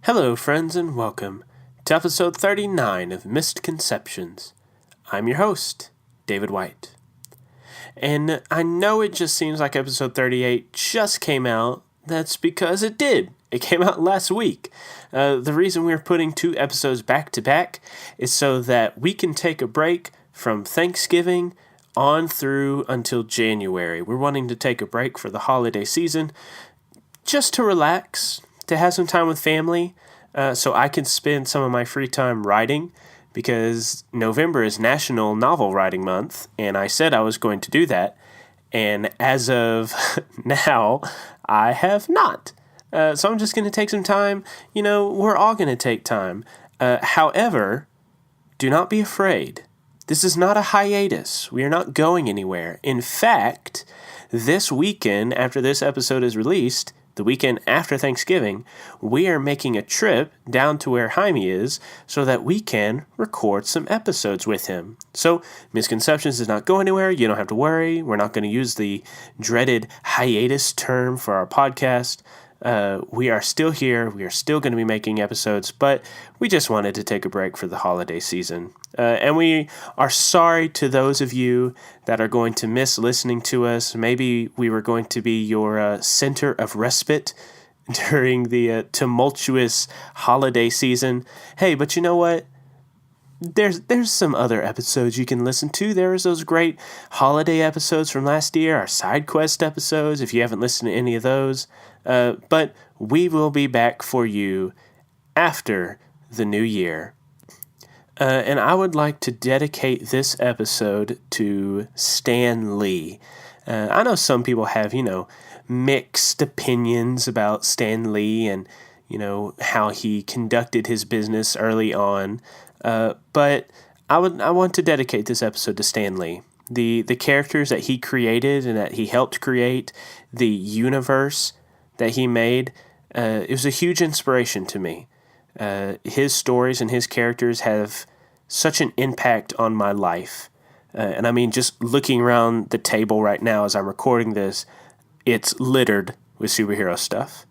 Hello, friends, and welcome to episode 39 of Mistconceptions. I'm your host, David White. And I know it just seems like episode 38 just came out. That's because it did. It came out last week. The reason we're putting 2 episodes back to back is so that we can take a break from Thanksgiving on through until January. We're wanting to take a break for the holiday season just to relax, to have some time with family, so I can spend some of my free time writing, because November is National Novel Writing Month, and I said I was going to do that, and as of now, I have not. So I'm just going to take some time. You know, we're all going to take time. However, do not be afraid. This is not a hiatus. We are not going anywhere. In fact, this weekend, after this episode is released, the weekend after Thanksgiving, we are making a trip down to where Javi is so that we can record some episodes with him. So, Misconceptions does not go anywhere. You don't have to worry. We're not going to use the dreaded hiatus term for our podcast. We are still here. We are still going to be making episodes, but we just wanted to take a break for the holiday season. And we are sorry to those of you that are going to miss listening to us. Maybe we were going to be your center of respite during the tumultuous holiday season. Hey, but you know what? There's some other episodes you can listen to. There's those great holiday episodes from last year, our side quest episodes, if you haven't listened to any of those. But we will be back for you after the new year. And I would like to dedicate this episode to Stan Lee. I know some people have, mixed opinions about Stan Lee and, how he conducted his business early on. But I want to dedicate this episode to Stan Lee. The characters that he created and that he helped create, the universe that he made, it was a huge inspiration to me. His stories and his characters have such an impact on my life. And I mean, just looking around the table right now as I'm recording this, it's littered with superhero stuff.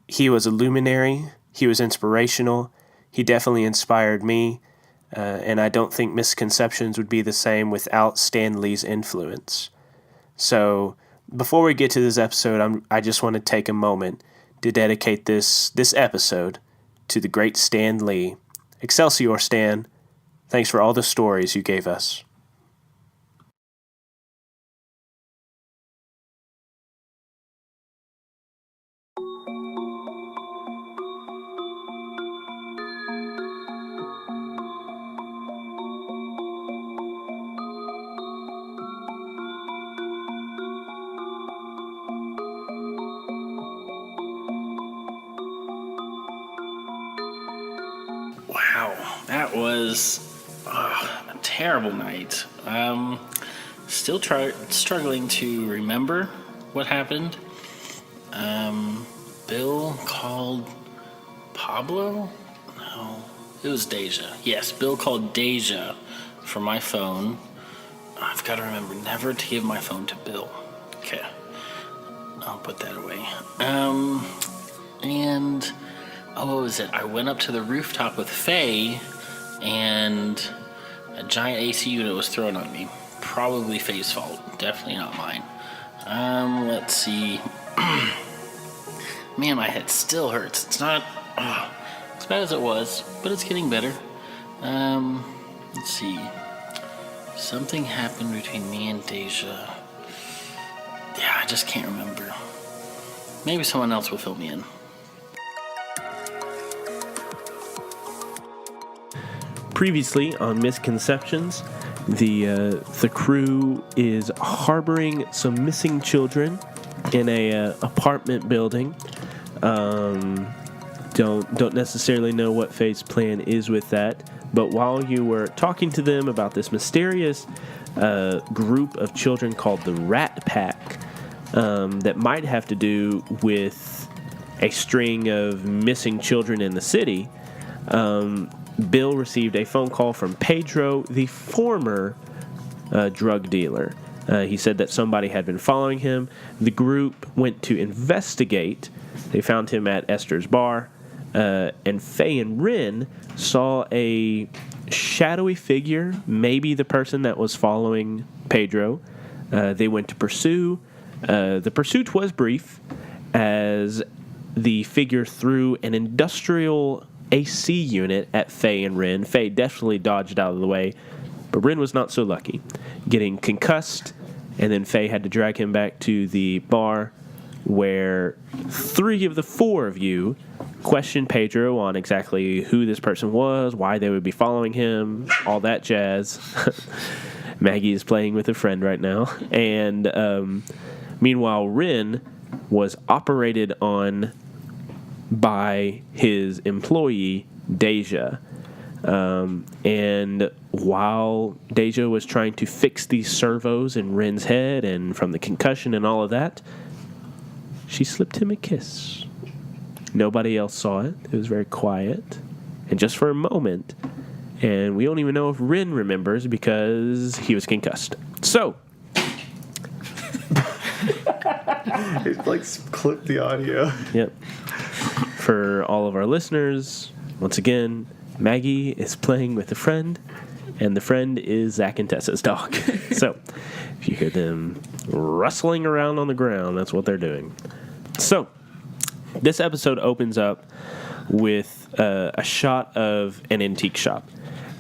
He was a luminary. He was inspirational. He definitely inspired me. And I don't think Misconceptions would be the same without Stan Lee's influence. So before we get to this episode, I just want to take a moment to dedicate this episode to the great Stan Lee. Excelsior, Stan. Thanks for all the stories you gave us. Wow, that was a terrible night. Still struggling to remember what happened. Bill called Pablo? No, it was Deja. Yes, Bill called Deja from my phone. I've got to remember never to give my phone to Bill. Okay, I'll put that away. What was it? I went up to the rooftop with Faye, and a giant AC unit was thrown on me. Probably Faye's fault. Definitely not mine. Let's see. Man, my head still hurts. It's not as bad as it was, but it's getting better. Let's see. Something happened between me and Deja. Yeah, I just can't remember. Maybe someone else will fill me in. Previously on Misconceptions, the crew is harboring some missing children in a apartment building. Don't necessarily know what Faye's plan is with that, but while you were talking to them about this mysterious group of children called the Rat Pack, that might have to do with a string of missing children in the city, Bill received a phone call from Pedro, the former drug dealer. He said that somebody had been following him. The group went to investigate They found him at Esther's bar, and Faye and Rin saw a shadowy figure, maybe the person that was following Pedro. They went to pursue. The pursuit was brief, as the figure threw an industrial AC unit at Faye and Rin. Faye definitely dodged out of the way, but Rin was not so lucky, getting concussed, and then Faye had to drag him back to the bar, where 3 of the 4 of you questioned Pedro on exactly who this person was, why they would be following him, all that jazz. Maggie is playing with a friend right now. And meanwhile, Rin was operated on by his employee, Deja. And while Deja was trying to fix these servos in Rin's head and from the concussion and all of that, she slipped him a kiss. Nobody else saw it. It was very quiet. And just for a moment, and we don't even know if Rin remembers because he was concussed. So, it like clipped the audio. Yep. For all of our listeners, once again, Maggie is playing with a friend, and the friend is Zach and Tessa's dog. So, if you hear them rustling around on the ground, that's what they're doing. So, this episode opens up with a shot of an antique shop.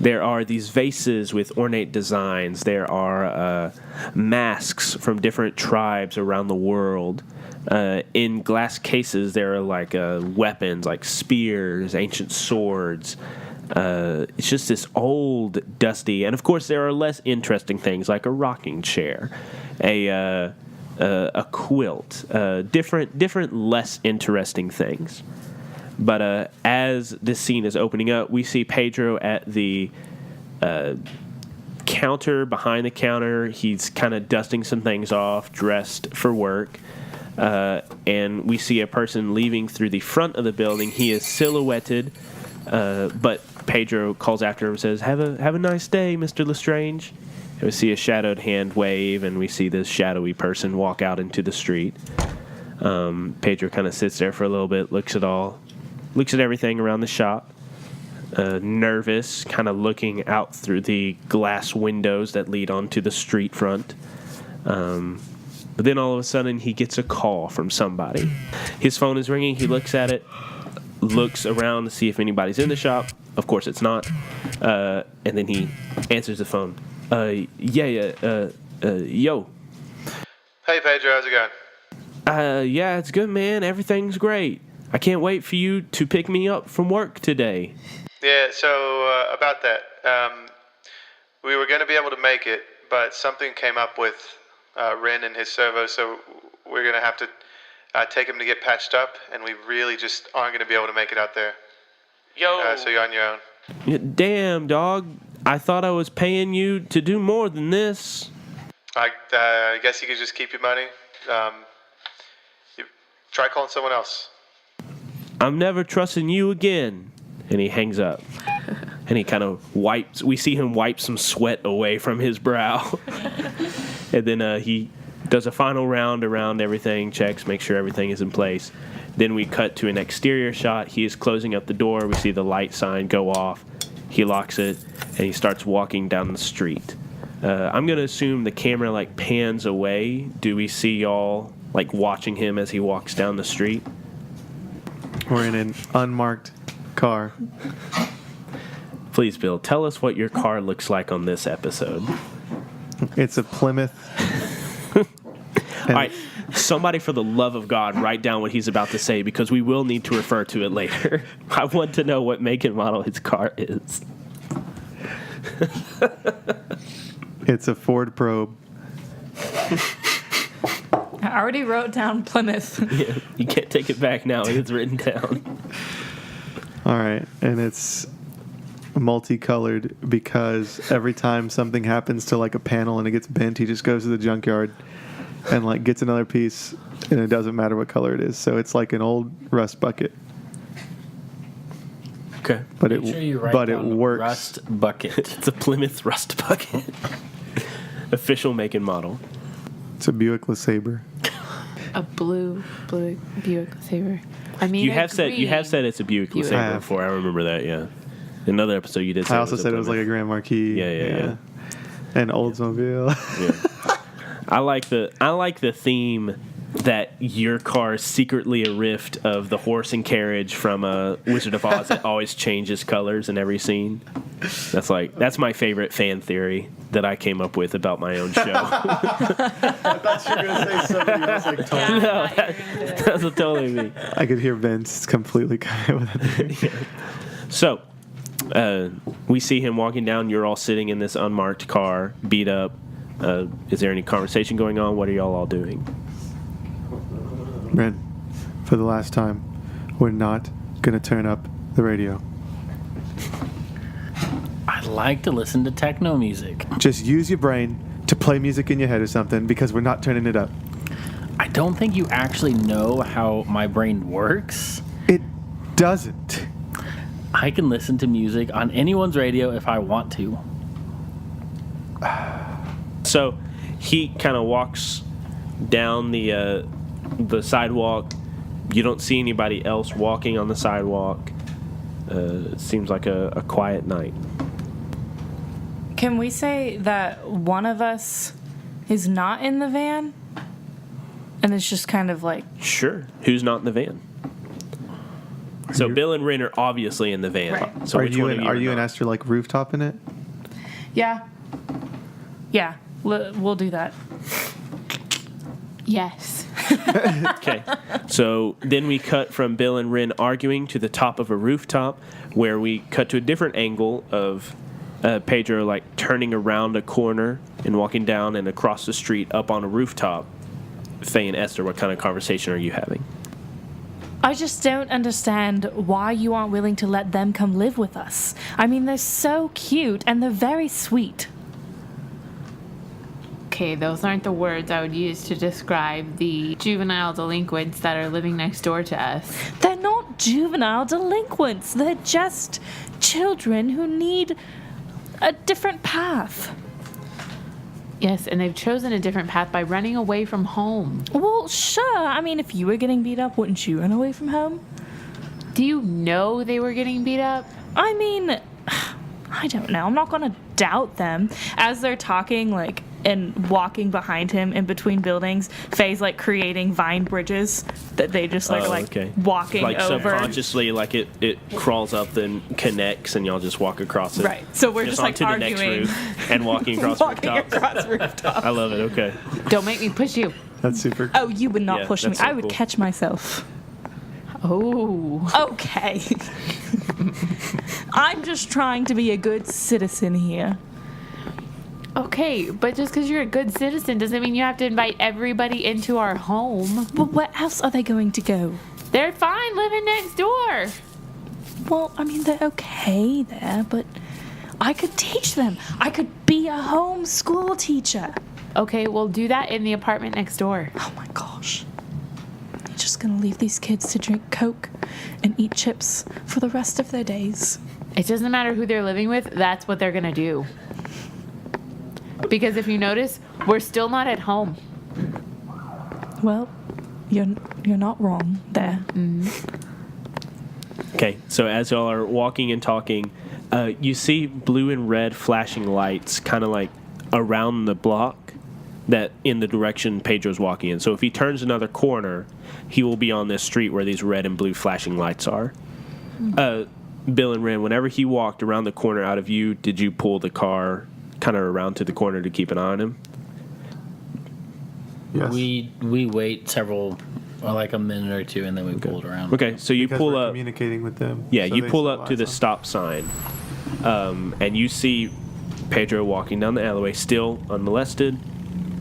There are these vases with ornate designs. There are masks from different tribes around the world. In glass cases, there are like weapons like spears, ancient swords. It's just this old, dusty, and of course there are less interesting things like a rocking chair, a quilt, different less interesting things. But as this scene is opening up, we see Pedro at the counter, behind the counter. He's kind of dusting some things off, dressed for work. And we see a person leaving through the front of the building. He is silhouetted, but Pedro calls after him and says, Have a nice day, Mr. Lestrange. And we see a shadowed hand wave, and we see this shadowy person walk out into the street. Pedro kind of sits there for a little bit, looks at everything around the shop, nervous, kind of looking out through the glass windows that lead onto the street front. But then all of a sudden, he gets a call from somebody. His phone is ringing. He looks at it, looks around to see if anybody's in the shop. Of course, it's not. And then he answers the phone. Yo. Hey, Pedro, how's it going? Yeah, it's good, man. Everything's great. I can't wait for you to pick me up from work today. Yeah, so about that. We were going to be able to make it, but something came up with Rin and his servo, so we're going to have to take him to get patched up, and we really just aren't going to be able to make it out there. Yo. So you're on your own. Yeah, damn, dog. I thought I was paying you to do more than this. I guess you could just keep your money. Try calling someone else. I'm never trusting you again. And he hangs up. And he kind of wipes. We see him wipe some sweat away from his brow. And then he does a final round around everything, checks, makes sure everything is in place. Then we cut to an exterior shot. He is closing up the door. We see the light sign go off. He locks it, and he starts walking down the street. I'm going to assume the camera, pans away. Do we see y'all, watching him as he walks down the street? We're in an unmarked car. Please, Bill, tell us what your car looks like on this episode. It's a Plymouth. All right, somebody for the love of God, write down what he's about to say because we will need to refer to it later. I want to know what make and model his car is. It's a Ford Probe. I already wrote down Plymouth. Yeah, you can't take it back now. It's written down. All right, and it's multicolored because every time something happens to a panel and it gets bent, he just goes to the junkyard and gets another piece, and it doesn't matter what color it is. So it's like an old rust bucket. Okay, but Make sure you write it down works. Rust bucket. It's a Plymouth Rust Bucket. Official make and model. It's a Buick LeSabre. A blue Buick LeSabre. I mean, You have said it's a Buick Buick. LeSabre before. I remember that. Yeah. In another episode, you did say I also said it was like a Grand Marquis. Yeah. An Oldsmobile. Yeah. I like the theme that your car is secretly a rift of the horse and carriage from Wizard of Oz that always changes colors in every scene. That's my favorite fan theory that I came up with about my own show. I thought you were going to say something else like totally. No, that's totally me. I could hear Vince completely coming up with it. Yeah. So, we see him walking down. You're all sitting in this unmarked car, beat up. Is there any conversation going on? What are y'all all doing? Ren, for the last time, we're not going to turn up the radio. I like to listen to techno music. Just use your brain to play music in your head or something, because we're not turning it up. I don't think you actually know how my brain works. It doesn't. I can listen to music on anyone's radio if I want to. So he kind of walks down the sidewalk. You don't see anybody else walking on the sidewalk. It seems like a quiet night. Can we say that one of us is not in the van? And it's just kind of like... Sure. Who's not in the van? So Bill and Ren are obviously in the van. Right. So Are which you one and of you are you not? and Esther like rooftop in it? Yeah. Yeah. We'll do that. Yes. Okay. So then we cut from Bill and Ren arguing to the top of a rooftop, where we cut to a different angle of Pedro like turning around a corner and walking down and across the street up on a rooftop. Faye and Esther, what kind of conversation are you having? I just don't understand why you aren't willing to let them come live with us. I mean, they're so cute and they're very sweet. Okay, those aren't the words I would use to describe the juvenile delinquents that are living next door to us. They're not juvenile delinquents. They're just children who need a different path. Yes, and they've chosen a different path by running away from home. Well, sure. I mean, if you were getting beat up, wouldn't you run away from home? Do you know they were getting beat up? I mean, I don't know. I'm not going to doubt them. As they're talking, like, and walking behind him in between buildings, Faye's, like, creating vine bridges that they just, walking like over. Subconsciously, like it crawls up and connects, and y'all just walk across it. Right. So we're just like, onto arguing. the next roof and walking across rooftops. across rooftops. I love it. Okay. Don't make me push you. That's super. Oh, you would not Yeah, push me. that's so I would cool. catch myself. Oh. Okay. I'm just trying to be a good citizen here. Okay, but just because you're a good citizen doesn't mean you have to invite everybody into our home. But where else are they going to go? They're fine living next door. Well, I mean, they're okay there, but I could teach them. I could be a home school teacher. Okay, we'll do that in the apartment next door. Oh my gosh. You're just gonna leave these kids to drink Coke and eat chips for the rest of their days. It doesn't matter who they're living with, that's what they're gonna do. Because if you notice, we're still not at home. Well, you're not wrong there. Okay. So as y'all are walking and talking, you see blue and red flashing lights, kind of like around the block, that in the direction Pedro's walking in. So if he turns another corner, he will be on this street where these red and blue flashing lights are. Bill and Ren, whenever he walked around the corner out of view, did you pull the car kind of around to the corner to keep an eye on him? Yes. We wait like a minute or two, and then we pull it around. Okay, so you Because pull we're up. communicating with them. Yeah, so you they pull still up to the eyes on. stop sign, and you see Pedro walking down the alleyway, still unmolested.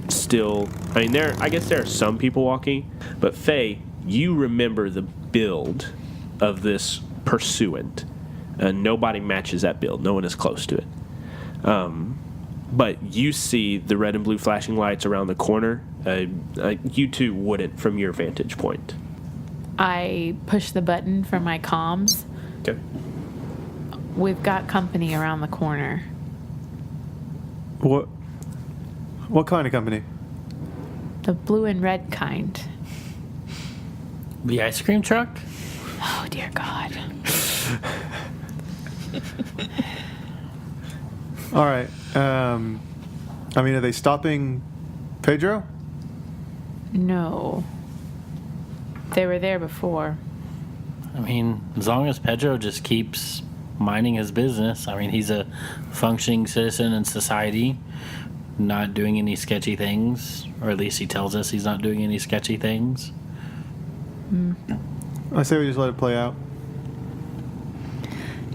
Still, I mean, I guess there are some people walking, but Faye, you remember the build of this pursuant. Nobody matches that build. No one is close to it. But you see the red and blue flashing lights around the corner. You two wouldn't from your vantage point. I push the button for my comms. Okay. We've got company around the corner. What kind of company? The blue and red kind. The ice cream truck? Oh, dear God. All right. Are they stopping Pedro? No. They were there before. I mean, as long as Pedro just keeps minding his business. I mean, he's a functioning citizen in society, not doing any sketchy things, or at least he tells us he's not doing any sketchy things. I say we just let it play out.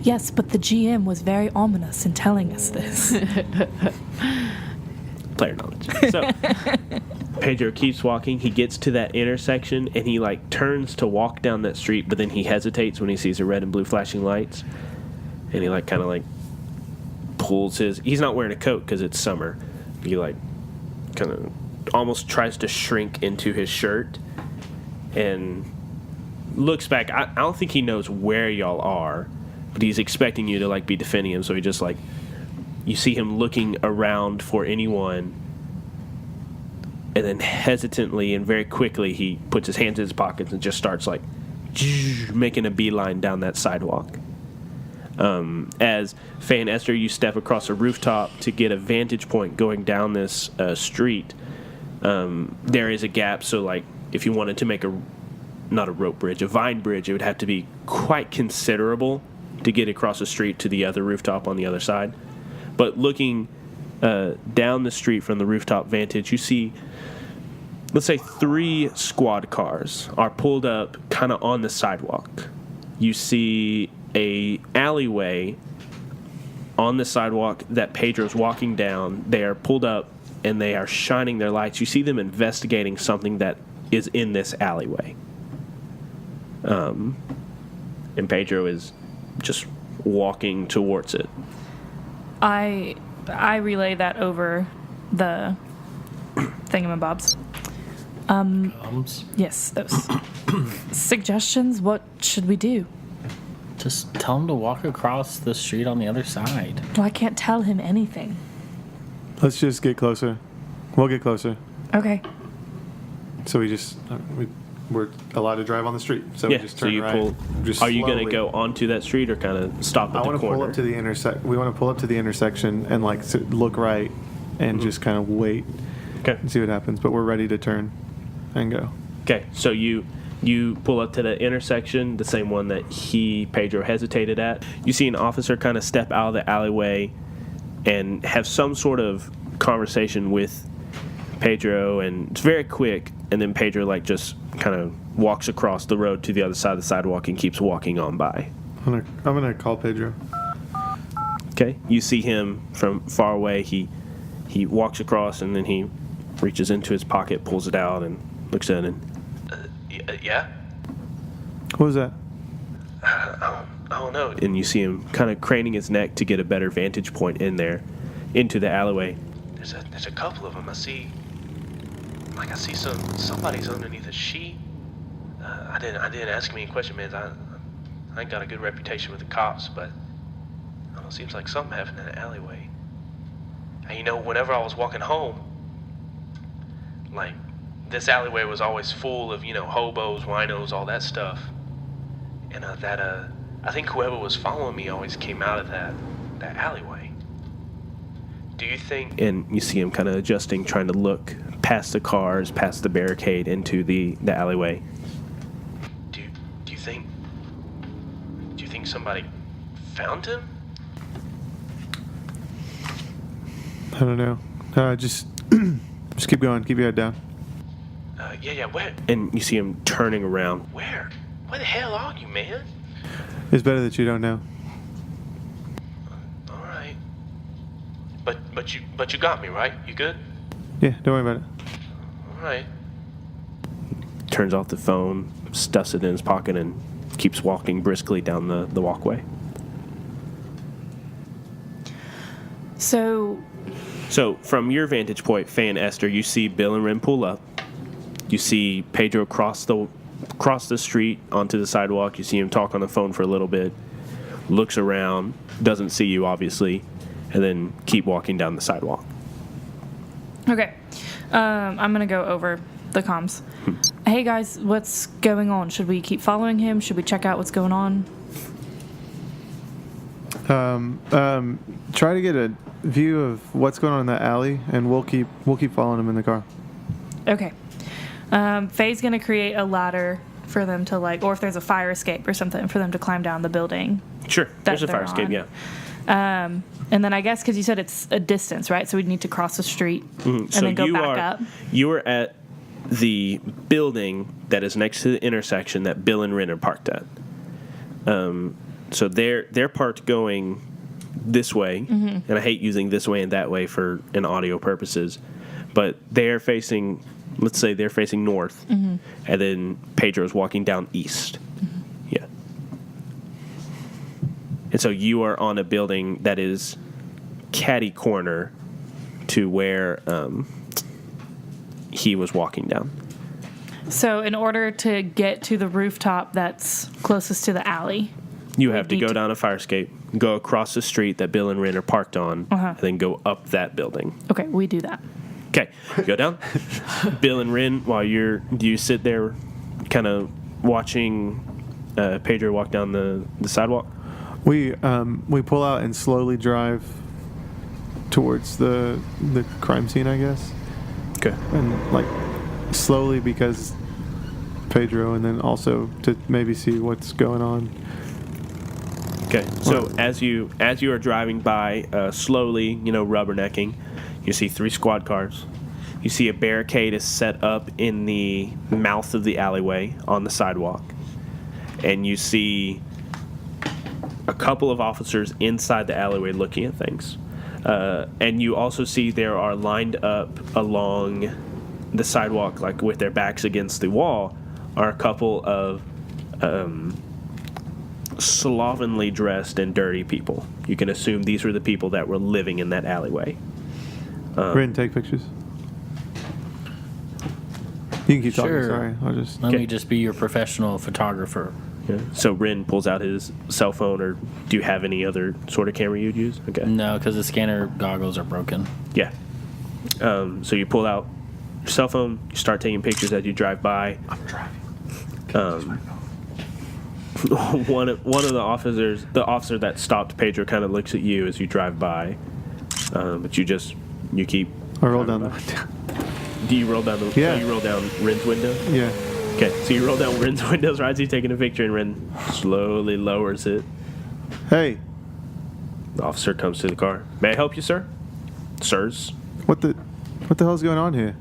Yes, but the GM was very ominous in telling us this. Player knowledge. So Pedro keeps walking. He gets to that intersection and he turns to walk down that street, but then he hesitates when he sees the red and blue flashing lights, and he kind of pulls his. He's not wearing a coat because it's summer. He kind of almost tries to shrink into his shirt and looks back. I don't think he knows where y'all are, but he's expecting you to be defending him. So he just you see him looking around for anyone, and then hesitantly and very quickly he puts his hands in his pockets and just starts making a beeline down that sidewalk. As Faye and Esther, you step across a rooftop to get a vantage point going down this street. There is a gap, so if you wanted to make not a rope bridge, a vine bridge, it would have to be quite considerable to get across the street to the other rooftop on the other side. But looking down the street from the rooftop vantage, you see, let's say 3 squad cars are pulled up kind of on the sidewalk. You see a alleyway on the sidewalk that Pedro's walking down. They are pulled up and they are shining their lights. You see them investigating something that is in this alleyway. And Pedro is just walking towards it. I relay that over the thingamabobs. Yes, those. Suggestions? What should we do? Just tell him to walk across the street on the other side. Well, I can't tell him anything. Let's just get closer. We'll get closer. Okay. So we're allowed to drive on the street. So we just turn you right. pull. Just Are you going to slowly. go onto that street or kind of stop at I the want to corner? pull up to the We want to pull up to the intersection and look right and just kind of wait Okay. and see what happens. But we're ready to turn and go. Okay, so you pull up to the intersection, the same one that Pedro hesitated at. You see an officer kind of step out of the alleyway and have some sort of conversation with Pedro, and it's very quick, and then Pedro just kind of walks across the road to the other side of the sidewalk and keeps walking on by. I'm gonna call Pedro. Okay, you see him from far away. He walks across, and then he reaches into his pocket, pulls it out, and looks at it. Yeah? What was that? I don't know. And you see him kind of craning his neck to get a better vantage point in there, into the alleyway. There's a couple of them. I see somebody's underneath a sheet. I didn't ask him any question, man. I ain't got a good reputation with the cops, but it seems like something happened in the alleyway. And whenever I was walking home, this alleyway was always full of, hobos, winos, all that stuff. And I think whoever was following me always came out of that alleyway. Do you think... And you see him kind of adjusting, trying to look past the cars, past the barricade, into the alleyway. Do you think somebody found him? I don't know. Just keep going. Keep your head down. Yeah, where? And you see him turning around. Where? Where the hell are you, man? It's better that you don't know. All right. But you got me, right? You good? Yeah, don't worry about it. All right. Turns off the phone, stuffs it in his pocket, and keeps walking briskly down the walkway. So from your vantage point, Faye and Esther, you see Bill and Ren pull up. You see Pedro cross the street onto the sidewalk. You see him talk on the phone for a little bit, looks around, doesn't see you, obviously, and then keep walking down the sidewalk. okay, I'm gonna go over the comms. Hey guys, what's going on? Should we keep following him? Should we check out what's going on? Try to get a view of what's going on in that alley, and we'll keep following him in the car. Okay. Faye's gonna create a ladder for them to or if there's a fire escape or something, for them to climb down the building. Sure. There's a fire escape, yeah. And then I guess because you said it's a distance, right? So we'd need to cross the street and then go back up. You are at the building that is next to the intersection that Bill and Ren are parked at. So they're parked going this way, and I hate using this way and that way for an audio purposes, but they're facing, let's say they're facing north, and then Pedro's walking down east. Yeah. And so you are on a building that is catty corner to where he was walking down. So in order to get to the rooftop that's closest to the alley, you have to go down a fire escape, go across the street that Bill and Ren are parked on, and then go up that building. Okay, we do that. Okay, go down. Bill and Ren, do you sit there kind of watching Pedro walk down the sidewalk? We pull out and slowly drive towards the crime scene, I guess. Okay. And slowly because Pedro, and then also to maybe see what's going on. Okay. So as you are driving by slowly, rubbernecking, you see 3 squad cars. You see a barricade is set up in the mouth of the alleyway on the sidewalk. And you see a couple of officers inside the alleyway looking at things. And you also see there are lined up along the sidewalk, with their backs against the wall, are a couple of slovenly dressed and dirty people. You can assume these were the people that were living in that alleyway. Ren, take pictures. You can keep talking. Sure. Sorry, I'll just. Let me just be your professional photographer. Yeah. So Ren pulls out his cell phone, or do you have any other sort of camera you'd use? Okay. No, because the scanner goggles are broken. Yeah. So you pull out your cell phone, you start taking pictures as you drive by. I'm driving. One of the officers, the officer that stopped Pedro, kind of looks at you as you drive by, but you keep. I roll down the window. Do you roll down the? Yeah. You roll down Ren's window. Yeah. Okay, so you roll down Ren's windows, right? So you're taking a picture, and Ren slowly lowers it. Hey, The officer comes to the car. May I help you, sir? Sirs. what the hell's going on here?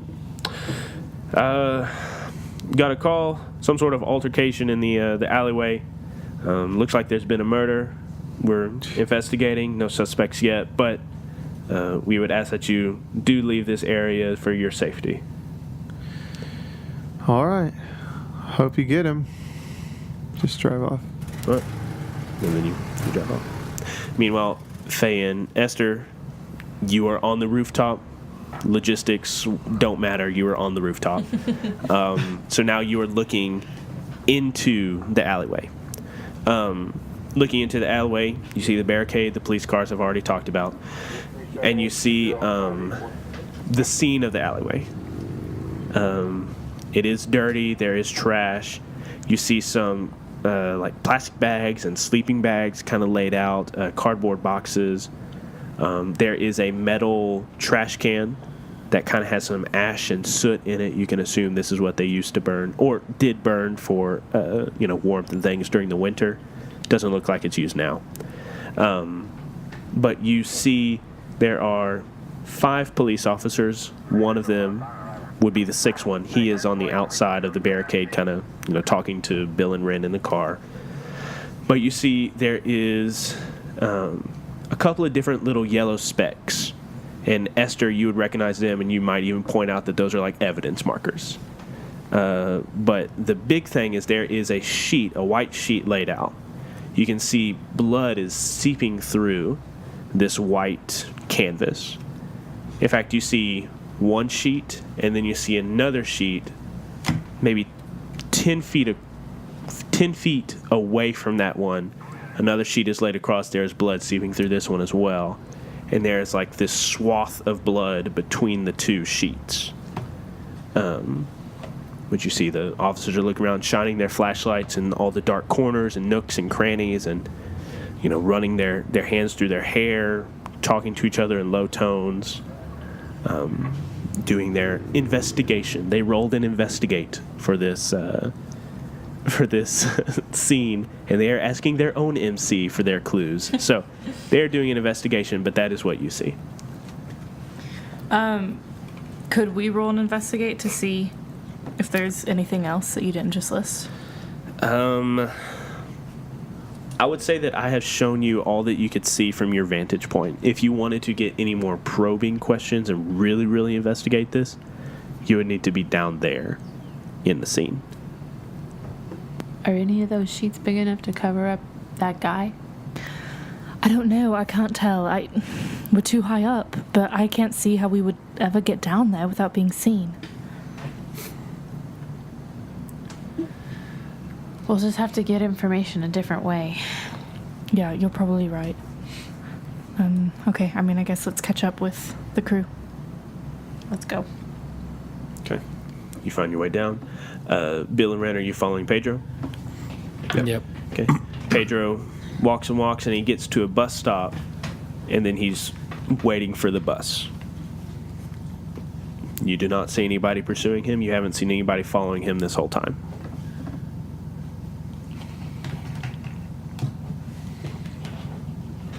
Got a call, some sort of altercation in the alleyway. Looks like there's been a murder. We're investigating. No suspects yet, but we would ask that you do leave this area for your safety. All right. Hope you get him. Just drive off. All right. And then you drive off. Meanwhile, Faye and Esther, you are on the rooftop. Logistics don't matter. You are on the rooftop. So now you are looking into the alleyway. Looking into the alleyway, you see the barricade, the police cars I've already talked about, and you see the scene of the alleyway. It is dirty. There is trash. You see some like plastic bags and sleeping bags kind of laid out, cardboard boxes. There is a metal trash can that kind of has some ash and soot in it. You can assume this is what they used to burn, or did burn for warmth and things during the winter. Doesn't look like it's used now. But you see there are 5 police officers. One of them would be the 6th one. He is on the outside of the barricade, kind of talking to Bill and Ren in the car. But you see there is a couple of different little yellow specks. And Esther, you would recognize them, and you might even point out that those are like evidence markers. But the big thing is there is a white sheet laid out. You can see blood is seeping through this white canvas. In fact, you see one sheet, and then you see another sheet maybe 10 feet away from that one. Another sheet is laid across. There's blood seeping through this one as well. And there's like this swath of blood between the 2 sheets. What you see, the officers are looking around, shining their flashlights in all the dark corners and nooks and crannies, and running their hands through their hair, talking to each other in low tones, doing their investigation. They rolled an investigate for this scene, and they are asking their own MC for their clues. So they're doing an investigation, but that is what you see. Could we roll an investigate to see if there's anything else that you didn't just list? I would say that I have shown you all that you could see from your vantage point. If you wanted to get any more probing questions and really, really investigate this, you would need to be down there in the scene. Are any of those sheets big enough to cover up that guy? I don't know. I can't tell. We're too high up, but I can't see how we would ever get down there without being seen. We'll just have to get information a different way. Yeah, you're probably right. Okay, I guess let's catch up with the crew. Let's go. Okay. You find your way down. Bill and Ren, are you following Pedro? Yep. Okay. Pedro walks and walks, and he gets to a bus stop, and then he's waiting for the bus. You do not see anybody pursuing him. You haven't seen anybody following him this whole time.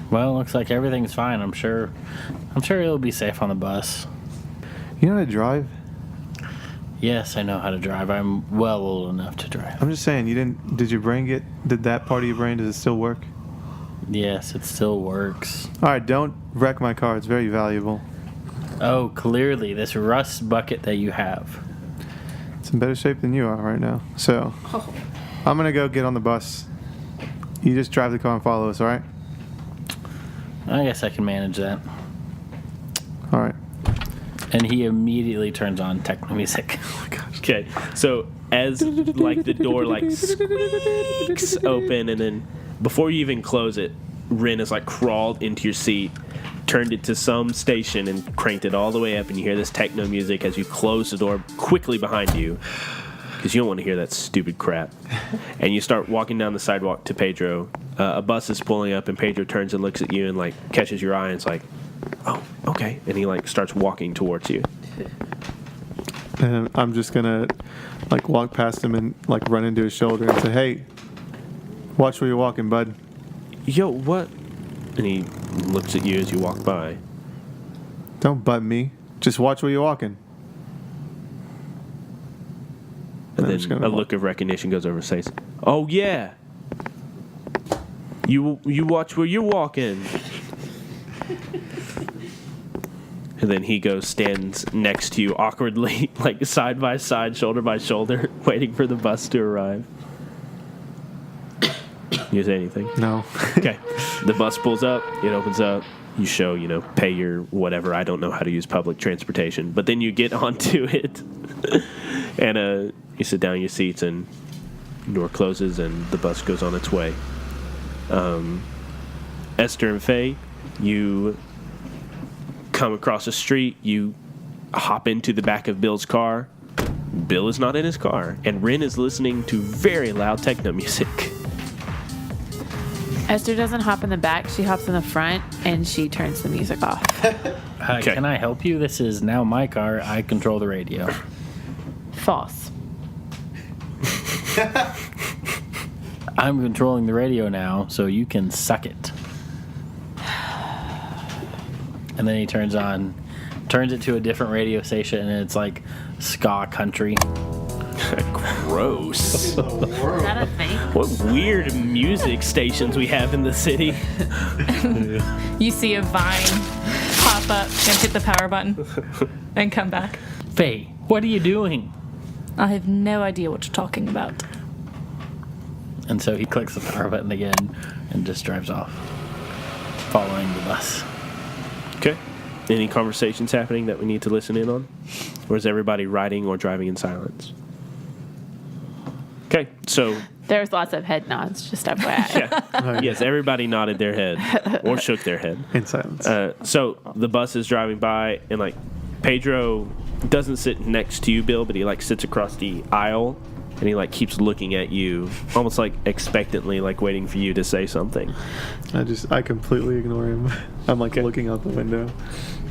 Well, looks like everything's fine. I'm sure he'll be safe on the bus. You know how to drive? Yes, I know how to drive. I'm well old enough to drive. I'm just saying, did your brain did that part of your brain, does it still work? Yes, it still works. All right, don't wreck my car. It's very valuable. Oh, clearly, this rust bucket that you have. It's in better shape than you are right now. So, I'm going to go get on the bus. You just drive the car and follow us, all right? I guess I can manage that. All right. And he immediately turns on techno music. Oh my gosh. Okay, so as the door squeaks open, and then before you even close it, Ren has crawled into your seat, turned it to some station, and cranked it all the way up, and you hear this techno music as you close the door quickly behind you, because you don't want to hear that stupid crap. And you start walking down the sidewalk to Pedro. A bus is pulling up, and Pedro turns and looks at you and catches your eye, and it's oh, okay. And he starts walking towards you. And I'm just gonna walk past him and run into his shoulder and say, "Hey, watch where you're walking, bud." Yo, what? And he looks at you as you walk by. Don't butt me. Just watch where you're walking. And then a look of recognition goes over his face. Oh yeah. You watch where you're walking. And then he stands next to you awkwardly, side by side, shoulder by shoulder, waiting for the bus to arrive. You say anything? No. Okay. The bus pulls up. It opens up. You show, pay your whatever. I don't know how to use public transportation. But then you get onto it. And you sit down in your seats, and the door closes, and the bus goes on its way. Esther and Faye, you come across the street. You hop into the back of Bill's car. Bill is not in his car, and Ren is listening to very loud techno music. Esther doesn't hop in the back. She hops in the front, and she turns the music off. Okay. Can I help you? This is now my car. I control the radio. False. I'm controlling the radio now, so you can suck it. And then he turns it to a different radio station, and it's ska country. Gross. Is that a thing? What weird music stations we have in the city. You see a vine pop up and hit the power button and come back. Faye, what are you doing? I have no idea what you're talking about. And so he clicks the power button again and just drives off, following the bus. Okay. Any conversations happening that we need to listen in on? Or is everybody riding or driving in silence? Okay, so... There's lots of head nods, just FYI. Yeah. Yes, everybody nodded their head or shook their head. In silence. So the bus is driving by, and Pedro doesn't sit next to you, Bill, but he like sits across the aisle, and he like keeps looking at you, almost like expectantly, like waiting for you to say something. I completely ignore him. I'm like looking out the window.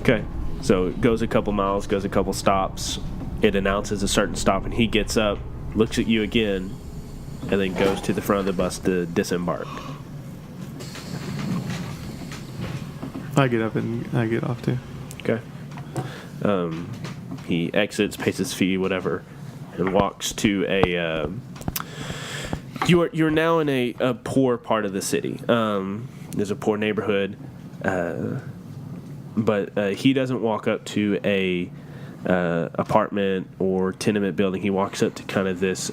Okay. So it goes a couple miles, goes a couple stops. It announces a certain stop, and he gets up, looks at you again, and then goes to the front of the bus to disembark. I get up and I get off too. Okay. He exits, pays his fee, whatever, and walks to a. You're now in a poor part of the city. There's a poor neighborhood, but he doesn't walk up to a apartment or tenement building. He walks up to kind of this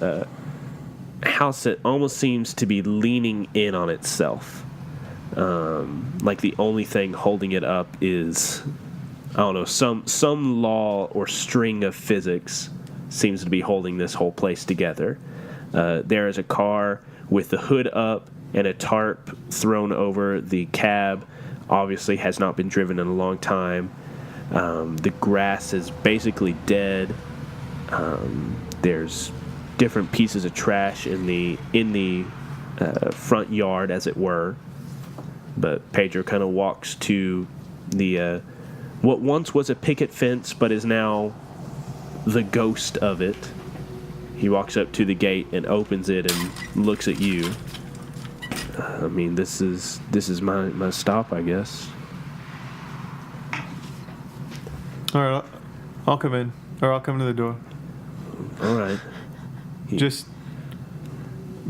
house that almost seems to be leaning in on itself. Like the only thing holding it up is, I don't know, some law or string of physics seems to be holding this whole place together. There is a car with the hood up and a tarp thrown over the cab. Obviously has not been driven in a long time. The grass is basically dead. There's different pieces of trash in the front yard, as it were. But Pedro kind of walks to the what once was a picket fence, but is now the ghost of it. He walks up to the gate and opens it and looks at you. I mean, this is my stop, I guess. All right, I'll come in, or I'll come to the door. All right. Just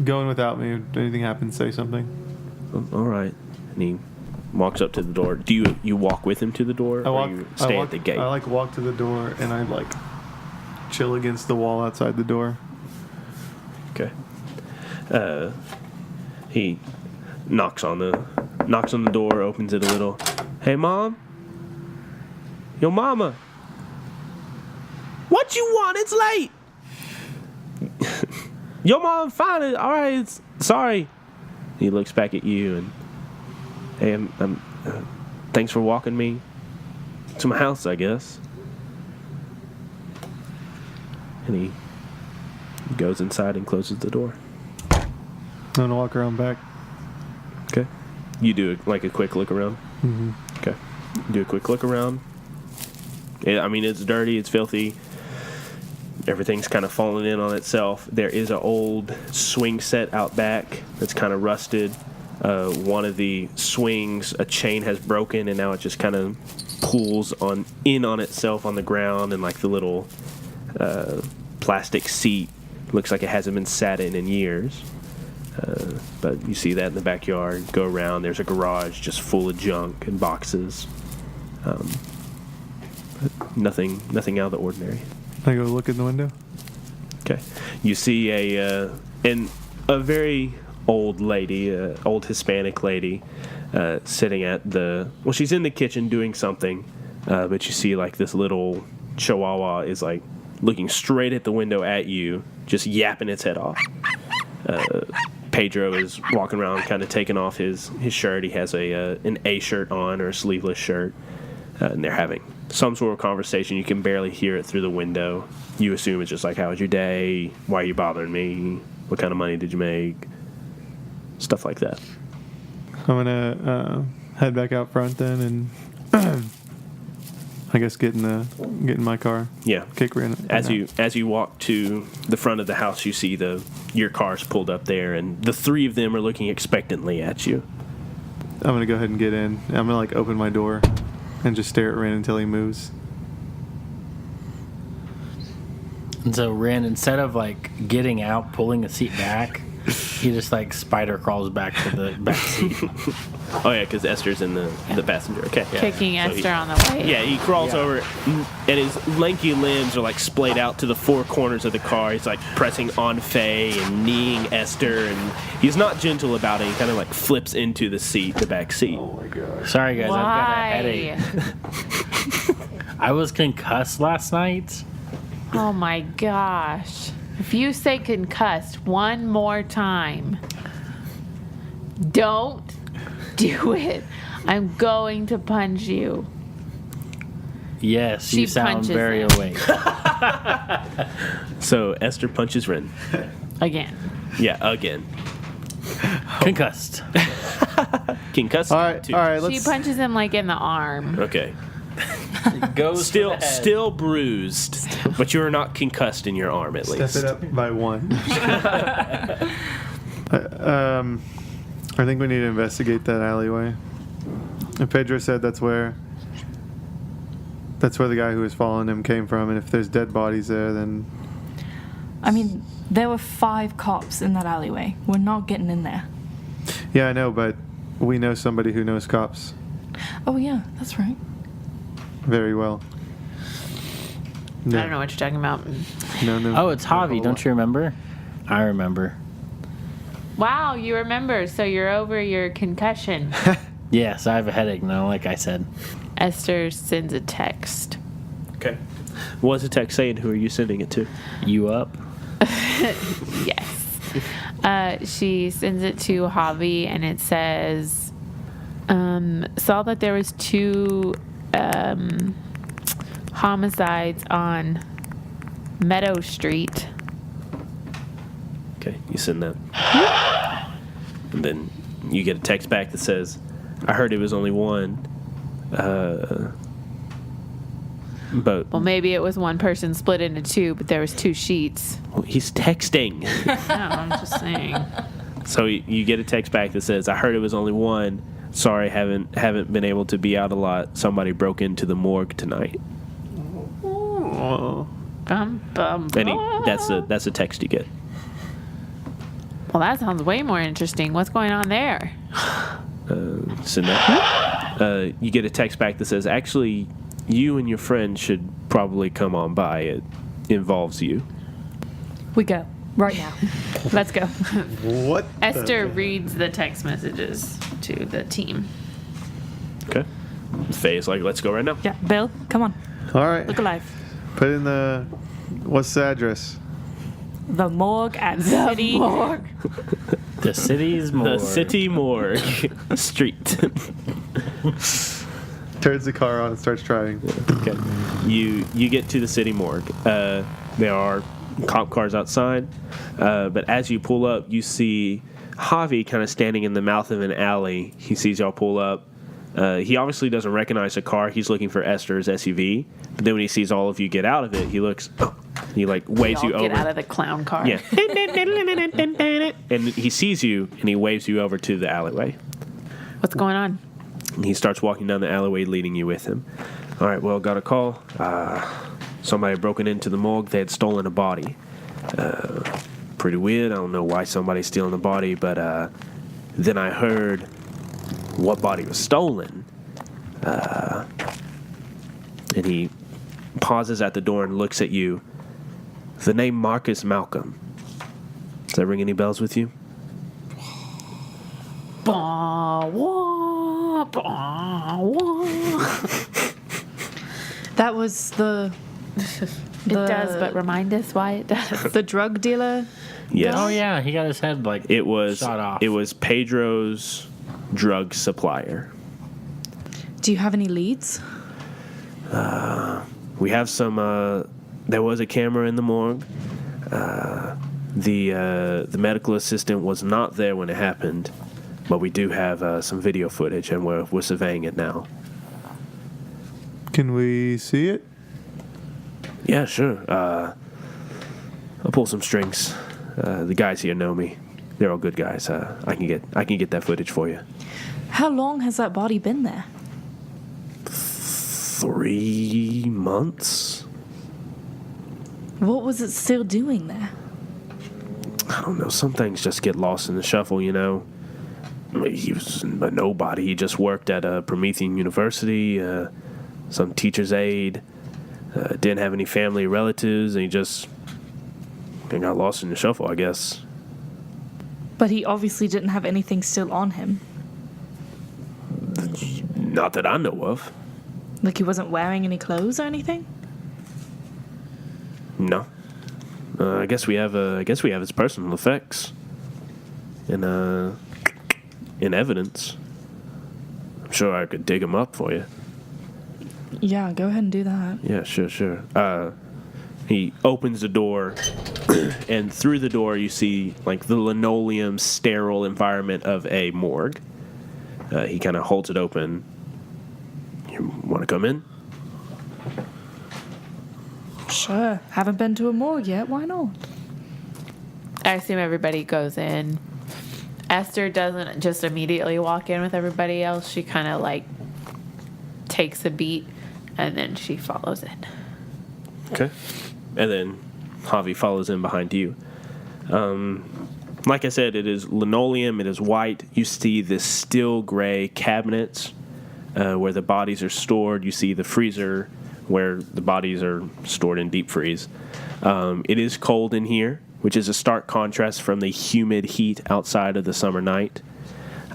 go in without me. If anything happens, say something. All right. And he walks up to the door. Do you walk with him to the door, or you stay at the gate? I walk to the door and I chill against the wall outside the door. Okay. He knocks on the door, opens it a little. Hey, Mom. Yo, Mama. What you want? It's late. Yo, Mom, fine. All right. Sorry. He looks back at you and, hey, I'm thanks for walking me to my house, I guess. And he goes inside and closes the door. I'm gonna walk around back. Okay. You do a quick look around. Mm-hmm. Okay. Do a quick look around. It's dirty. It's filthy. Everything's kind of fallen in on itself. There is an old swing set out back that's kind of rusted. One of the swings, a chain has broken, and now it just kind of pulls in on itself on the ground, and like the little plastic seat looks like it hasn't been sat in years. But you see that in the backyard. Go around. There's a garage just full of junk and boxes. But nothing out of the ordinary. I go look in the window. Okay. You see a very old lady, old Hispanic lady, sitting at she's in the kitchen doing something, but you see like this little chihuahua is like looking straight at the window at you, just yapping its head off. Pedro is walking around kind of taking off his shirt. He has an A shirt on, or a sleeveless shirt, and they're having some sort of conversation. You can barely hear it through the window. You assume it's just like, how was your day? Why are you bothering me? What kind of money did you make? Stuff like that. I'm gonna head back out front then, and I guess get in my car. Yeah. Kick her in. As you walk to the front of the house, you see your car's pulled up there, and the three of them are looking expectantly at you. I'm gonna go ahead and get in. I'm gonna open my door and just stare at Ren until he moves. And so Ren, instead of getting out, pulling the seat back, he just spider crawls back to the back seat. Oh yeah, because Esther's in the passenger. Okay. Yeah. Kicking Esther on the way. Yeah, he crawls over, and his lanky limbs are splayed out to the four corners of the car. He's pressing on Faye and kneeing Esther, and he's not gentle about it. He kind of flips into the back seat. Oh my gosh. Sorry guys, Why? I've got a headache. I was concussed last night. Oh my gosh. If you say concussed one more time, don't do it. I'm going to punch you. Yes, She you sound punches very him. awake. So Esther punches Ren. Again. Yeah, again. Concussed. Concussed. All right, too. all right. She Let's. punches him like in the arm. Okay. Goes Still bruised, but you're not concussed in your arm at Step least. it up by 1. I think we need to investigate that alleyway. And Pedro said that's where the guy who was following him came from. And if there's dead bodies there, then I mean, there were 5 cops in that alleyway. We're not getting in there. yeah, I know. But we know somebody who knows cops Oh yeah, that's right. very well. I don't know what you're talking about. No. Oh, it's Javi. Don't you remember? I remember. Wow, you remember. So you're over your concussion. Yes, I have a headache now, like I said. Esther sends a text. Okay. What's the text saying? Who are you sending it to? You up? Yes. She sends it to Javi, and it says, saw that there was 2 homicides on Meadow Street. Okay, you send that. And then you get a text back that says, I heard it was only one. But Well, maybe it was one person split into 2, but there was 2 sheets. well, he's texting. No, I'm just saying. So you get a text back that says, I heard it was only one. Sorry, haven't been able to be out a lot. Somebody broke into the morgue tonight. Oh. Bum, bum, And bum. that's a text you get. Well, that sounds way more interesting. What's going on there? Send that. You get a text back that says, actually, you and your friend should probably come on by. It involves you. We go right now. Let's go. What? Esther reads the text messages to the team. Okay. Faye's like, let's go right now. Yeah, Bill, come on. All right. Look alive. Put in the. What's the address? The morgue at City. The city's more. The city morgue street. Turns the car on and starts driving. Okay. You get to the city morgue. There are cop cars outside, but as you pull up, you see Javi kind of standing in the mouth of an alley. He sees y'all pull up. He obviously doesn't recognize the car. He's looking for Esther's SUV. But then when he sees all of you get out of it, he looks. He like waves you over. Get out of the clown car. Yeah. And he sees you and he waves you over to the alleyway. What's going on? And he starts walking down the alleyway, leading you with him. All right, well, got a call. Somebody had broken into the morgue. They had stolen a body. Pretty weird. I don't know why somebody's stealing the body, but then I heard what body was stolen. And he pauses at the door and looks at you. The name Marcus Malcolm. Does that ring any bells with you? Bah, wah, bah, wah. That was the It does, but remind us why it does. the drug dealer. Yes. Oh yeah, he got his head like It was shot off. It was Pedro's drug supplier. Do you have any leads? We have some. There was a camera in the morgue. The medical assistant was not there when it happened, but we do have some video footage, and we're surveying it now. Can we see it? Yeah, sure. I'll pull some strings. The guys here know me. They're all good guys. I can get that footage for you. How long has that body been there? 3 months. What was it still doing there? I don't know. Some things just get lost in the shuffle, you know. I mean, he was a nobody. He just worked at Promethean University, some teacher's aide. Didn't have any family relatives, and he just got lost in the shuffle, I guess. But he obviously didn't have anything still on him. Not that I know of. Like he wasn't wearing any clothes or anything? No. I guess we have his personal effects in evidence. I'm sure I could dig him up for you. Yeah, go ahead and do that. Yeah, sure. He opens the door, and through the door you see like the linoleum, sterile environment of a morgue. He kind of holds it open. You want to come in? Sure. Haven't been to a morgue yet. Why not? I assume everybody goes in. Esther doesn't just immediately walk in with everybody else. She kind of like takes a beat and then she follows in. Okay. And then Javi follows in behind you. Like I said, it is linoleum. It is white. You see the steel gray cabinets where the bodies are stored. You see the freezer where the bodies are stored in deep freeze. It is cold in here, which is a stark contrast from the humid heat outside of the summer night.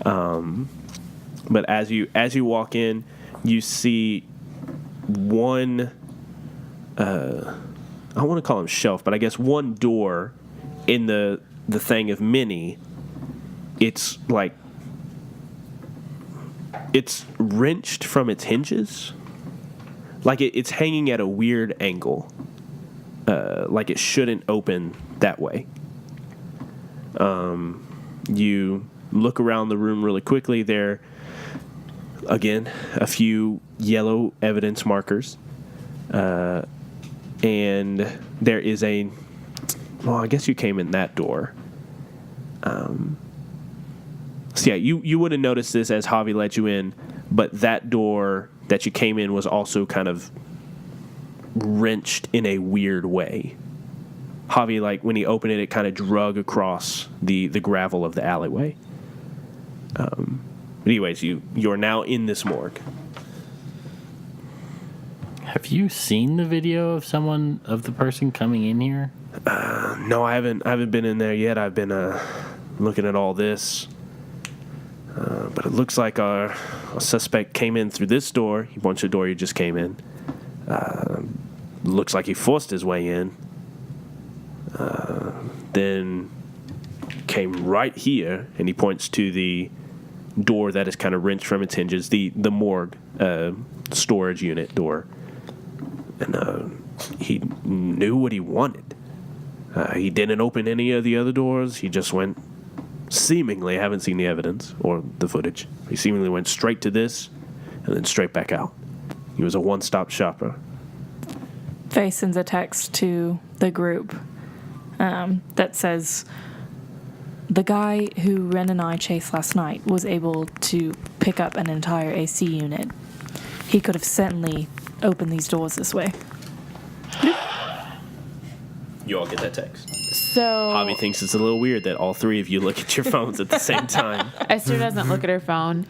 But as you walk in, you see one, I don't want to call them shelf, but I guess one door in the thing of many. It's like, it's wrenched from its hinges. Like it's hanging at a weird angle. Like it shouldn't open that way. You look around the room really quickly. There, again, a few yellow evidence markers. And there is well, I guess you came in that door. So yeah, you would have noticed this as Javi let you in, but that door that you came in was also kind of wrenched in a weird way. Javi, like when he opened it, it kind of drug across the gravel of the alleyway. But anyways, you're now in this morgue. Have you seen the video of the person coming in here? No, I haven't been in there yet. I've been looking at all this. But it looks like our suspect came in through this door. He punched the door you just came in. Looks like he forced his way in. Then came right here, and he points to the door that is kind of wrenched from its hinges, the morgue storage unit door. And he knew what he wanted. He didn't open any of the other doors. He just went, seemingly, I haven't seen the evidence or the footage. He seemingly went straight to this and then straight back out. He was a one-stop shopper. Faye sends a text to the group that says, the guy who Ren and I chased last night was able to pick up an entire AC unit. He could have certainly opened these doors this way. You all get that text. So Javi thinks it's a little weird that all three of you look at your phones at the same time. Esther doesn't look at her phone.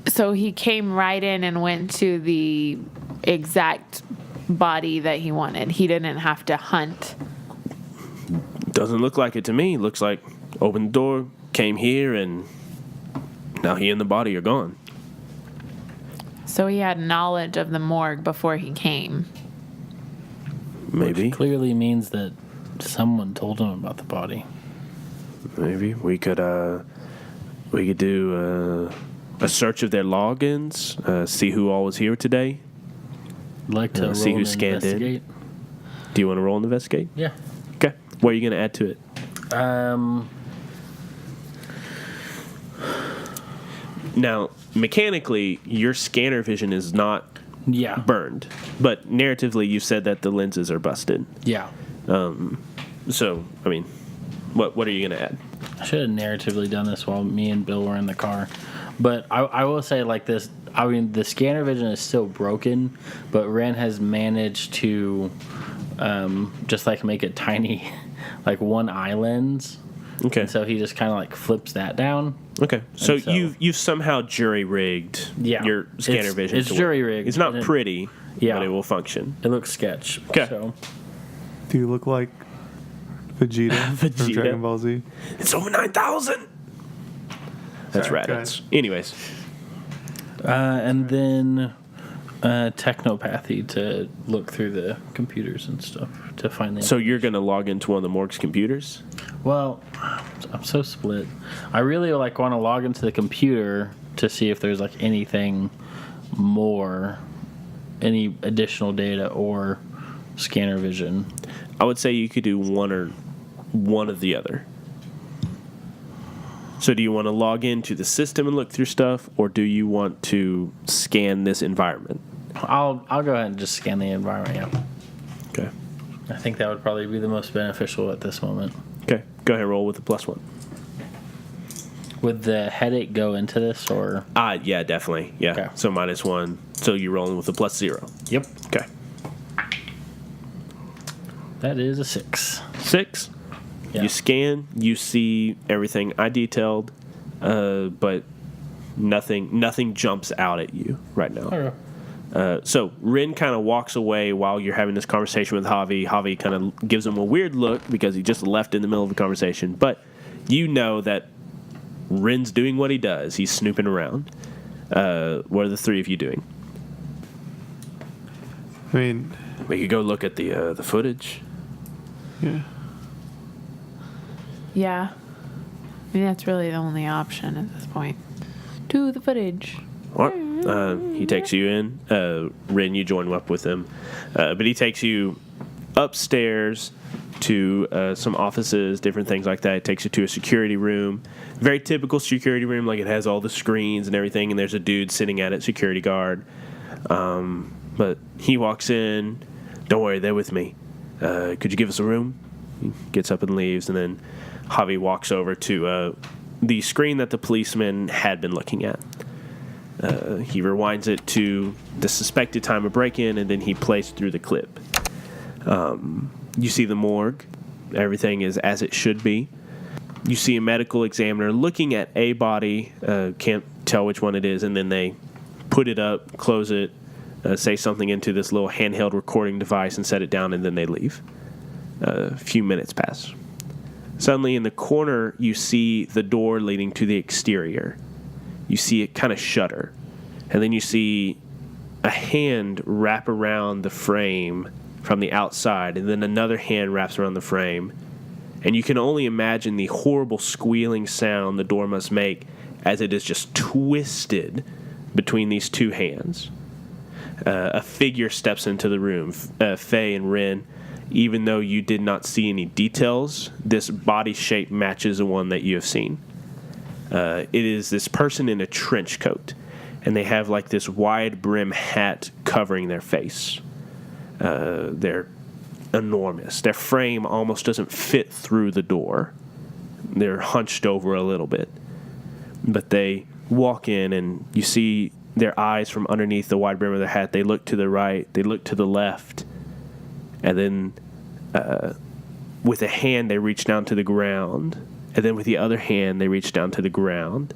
So he came right in and went to the exact body that he wanted. He didn't have to hunt. Doesn't look like it to me. Looks like opened the door, came here, and now he and the body are gone. So he had knowledge of the morgue before he came. Maybe. Which clearly means that someone told him about the body. Maybe we could do a search of their logins, see who all was here today. I'd like to See roll who and scanned in. investigate. Do you want to roll and investigate? Yeah. Okay. What are you going to add to it? Now, mechanically, your scanner vision is not Yeah. burned, but narratively, you said that the lenses are busted. Yeah. So, I mean, what are you going to add? I should have narratively done this while me and Bill were in the car. But I will say like this. I mean, the scanner vision is still broken, but Ren has managed to just like make it tiny, like one eye lens. Okay. And so he just kind of like flips that down. Okay. So, so- you've somehow jury-rigged Yeah. your scanner vision. It's to work. jury-rigged. It's not And pretty, Yeah. but it will function. It looks sketch. 'Kay. So Do you look like Vegeta, from Vegeta. Dragon Ball Z? It's over 9,000! That's Sorry, Raditz. go ahead. Anyways. and then technopathy to look through the computers and stuff to find the. So you're going to log into one of the morgue's computers? Well, I'm so split. I really want to log into the computer to see if there's like anything more, any additional data or scanner vision. I would say you could do one of the other. So do you want to log into the system and look through stuff, or do you want to scan this environment? I'll go ahead and just scan the environment. Yeah. Okay. I think that would probably be the most beneficial at this moment. Okay. Go ahead and roll with the +1. Would the headache go into this, or? Yeah, definitely. Yeah. Okay. So -1. So you're rolling with a +0. Yep. Okay. That is a 6. 6. Yeah. You scan. You see everything I detailed, but nothing jumps out at you right now. Okay. So Rin kind of walks away while you're having this conversation with Javi. Javi kind of gives him a weird look because he just left in the middle of a conversation. But you know that Rin's doing what he does. He's snooping around. What are the three of you doing? I mean, We could go look at the footage. yeah. Yeah. I mean, that's really the only option at this point. To the footage. All right. He takes you in. Rin, you join up with him. But he takes you upstairs to some offices, different things like that. It takes you to a security room. Very typical security room, like it has all the screens and everything, and there's a dude sitting at it, security guard. But he walks in. Don't worry, they're with me. Could you give us a room? He gets up and leaves, and then Javi walks over to the screen that the policeman had been looking at. He rewinds it to the suspected time of break-in, and then he plays through the clip. You see the morgue. Everything is as it should be. You see a medical examiner looking at a body, can't tell which one it is, and then they put it up, close it, say something into this little handheld recording device and set it down, and then they leave. A few minutes pass. Suddenly in the corner, you see the door leading to the exterior. You see it kind of shudder. And then you see a hand wrap around the frame from the outside, and then another hand wraps around the frame. And you can only imagine the horrible squealing sound the door must make as it is just twisted between these two hands. A figure steps into the room. Faye and Rin, even though you did not see any details, this body shape matches the one that you have seen. It is this person in a trench coat, and they have like this wide brim hat covering their face. They're enormous. Their frame almost doesn't fit through the door. They're hunched over a little bit. But they walk in, and you see their eyes from underneath the wide brim of their hat. They look to the right, they look to the left, and then with a hand they reach down to the ground, and then with the other hand they reach down to the ground,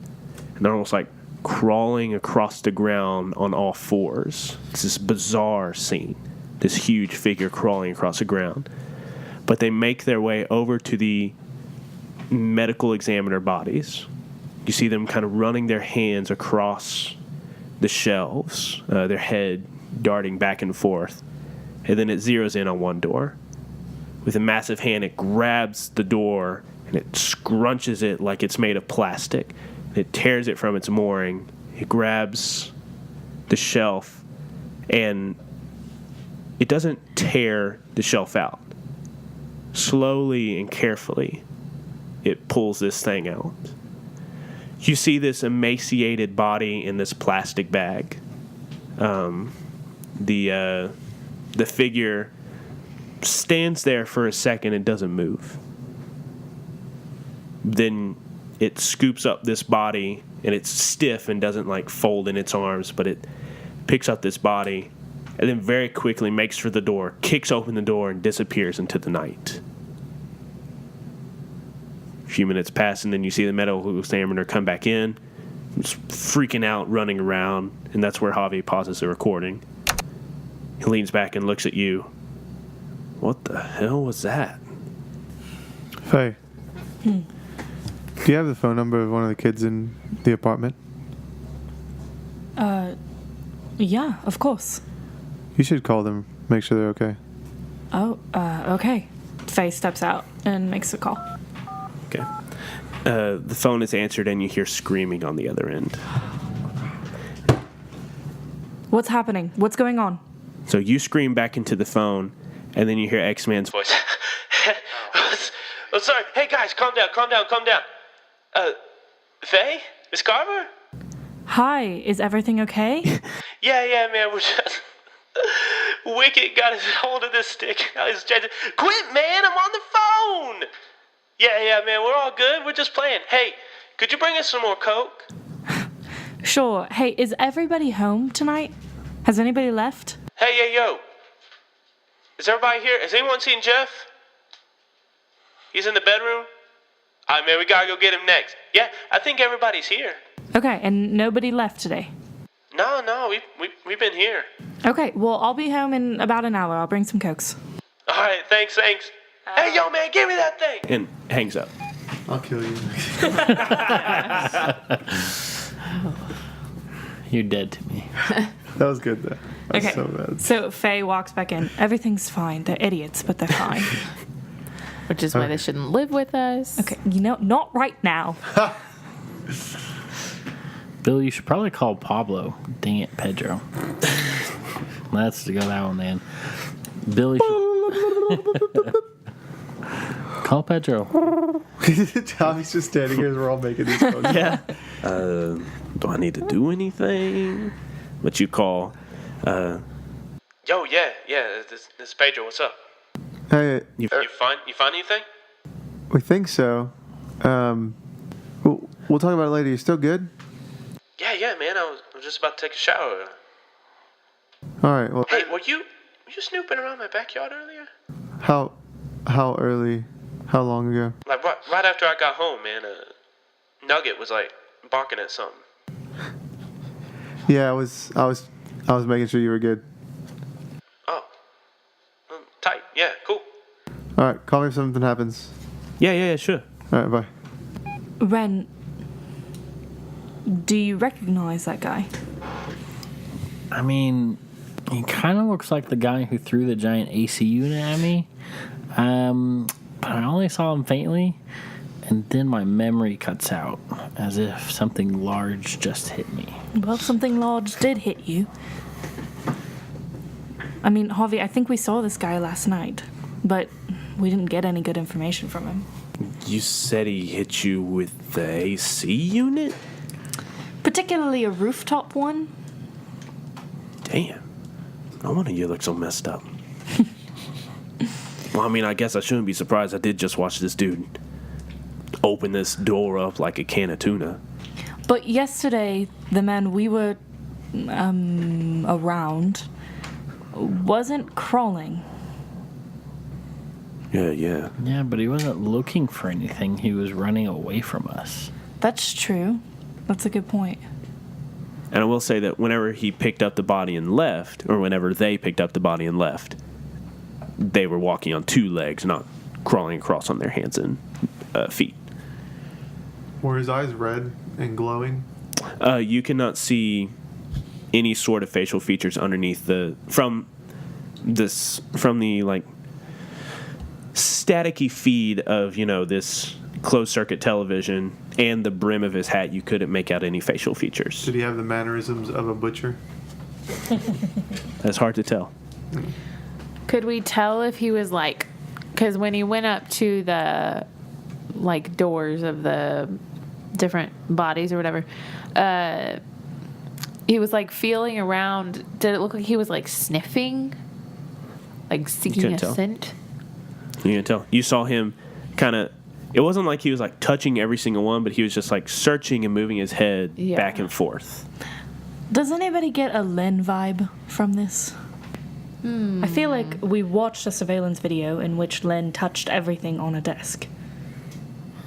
and they're almost like crawling across the ground on all fours. It's this bizarre scene, this huge figure crawling across the ground. But they make their way over to the medical examiner bodies. You see them kind of running their hands across the shelves, their head darting back and forth, and then it zeroes in on one door. With a massive hand, it grabs the door and it scrunches it like it's made of plastic. It tears it from its mooring. It grabs the shelf, and it doesn't tear the shelf out. Slowly and carefully, it pulls this thing out. You see this emaciated body in this plastic bag. The figure stands there for a second and doesn't move. Then it scoops up this body, and it's stiff and doesn't like fold in its arms, but it picks up this body and then very quickly makes for the door, kicks open the door, and disappears into the night. A few minutes pass, and then you see the medical examiner come back in, just freaking out, running around, and that's where Javi pauses the recording. He leans back and looks at you. What the hell was that? Faye, do you have the phone number of one of the kids in the apartment? Yeah, of course. You should call them, make sure they're okay. Oh, okay. Faye steps out and makes a call. Okay. The phone is answered, and you hear screaming on the other end. What's happening? What's going on? So you scream back into the phone, and then you hear X-Man's voice. Oh, sorry. Hey, guys, calm down. Faye? Miss Carver? Hi, is everything okay? Yeah, man, we're just... Wicket got his hold of this stick. Quit, man, I'm on the phone! Yeah, man, we're all good. We're just playing. Hey, could you bring us some more Coke? Sure. Hey, is everybody home tonight? Has anybody left? Hey, yo. Is everybody here? Has anyone seen Jeff? He's in the bedroom? All right, man, we gotta go get him next. Yeah, I think everybody's here. Okay, and nobody left today? No, we've been here. Okay, well, I'll be home in about an hour. I'll bring some Cokes. All right, thanks. Hey, yo, man, give me that thing. And hangs up. I'll kill you. You're dead to me. That was good, though. That was Okay, so bad. so Faye walks back in. Everything's fine. They're idiots, but they're fine. Which is why they shouldn't live with us. Okay, not right now. Bill, you should probably call Pablo. Dang it, Pedro. Let's go that one, man. Billy should... Call Pedro. Javi's just standing here as we're all making these phones. Yeah. Do I need to do anything? What you call, Yo, yeah, this is Pedro, what's up? Hey, You find anything? we think so. We'll talk about it later. You still good? Yeah, man, I was just about to take a shower. All right. Well, Hey, were you snooping around my backyard earlier? how early? How long ago? Like, right after I got home, man, Nugget was, like, barking at something. Yeah, I was making sure you were good. Oh. Tight. Yeah, cool. All right. Call me if something happens. Yeah, sure. All right. Bye. Ren, do you recognize that guy? I mean, he kind of looks like the guy who threw the giant AC unit at me. But I only saw him faintly, and then my memory cuts out, as if something large just hit me. Well, something large did hit you. I mean, Javi, I think we saw this guy last night, but we didn't get any good information from him. You said he hit you with the AC unit? Particularly a rooftop one. Damn. No wonder you look so messed up. Well, I mean, I guess I shouldn't be surprised. I did just watch this dude open this door up like a can of tuna. But yesterday, the man we were around wasn't crawling. Yeah. Yeah, but he wasn't looking for anything. He was running away from us. That's true. That's a good point. And I will say that whenever he picked up the body and left, or whenever they picked up the body and left, they were walking on two legs, not crawling across on their hands and feet. Were his eyes red and glowing? You cannot see any sort of facial features underneath from the like staticky feed of this closed circuit television and the brim of his hat. You couldn't make out any facial features. Did he have the mannerisms of a butcher? That's hard to tell. Could we tell if he was like, because when he went up to the like doors of the different bodies or whatever, he was like feeling around. Did it look like he was like sniffing, like seeking a scent? You can tell. You saw him kind of. It wasn't like he was like touching every single one, but he was just like searching and moving his head back and forth. Does anybody get a Len vibe from this? I feel like we watched a surveillance video in which Len touched everything on a desk.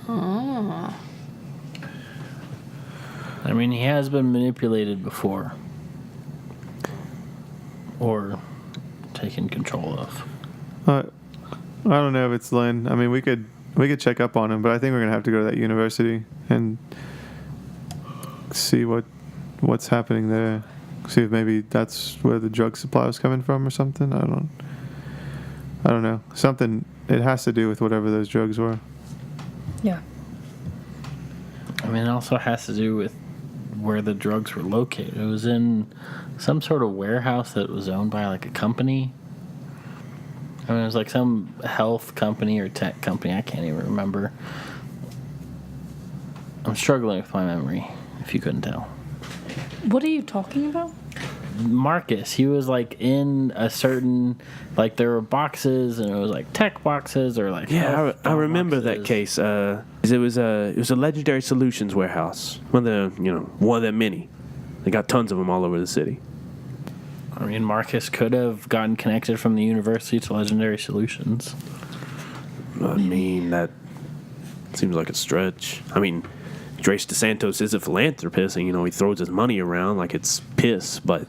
Oh. I mean, he has been manipulated before. Or taken control of. I don't know if it's Lynn. I mean, we could check up on him, but I think we're gonna have to go to that university and see what's happening there. See if maybe that's where the drug supply was coming from or something. I don't know. Something. It has to do with whatever those drugs were. Yeah. I mean, it also has to do with where the drugs were located. It was in some sort of warehouse that was owned by like a company. I mean, it was like some health company or tech company. I can't even remember. I'm struggling with my memory, if you couldn't tell. What are you talking about? Marcus, he was like in a certain, like there were boxes and it was like tech boxes or like I remember that boxes. case. It was a Legendary Solutions warehouse. One of the many. They got tons of them all over the city. I mean, Marcus could have gotten connected from the university to Legendary Solutions. I mean, that seems like a stretch. I mean, Drace DeSantos is a philanthropist, and he throws his money around like it's piss. But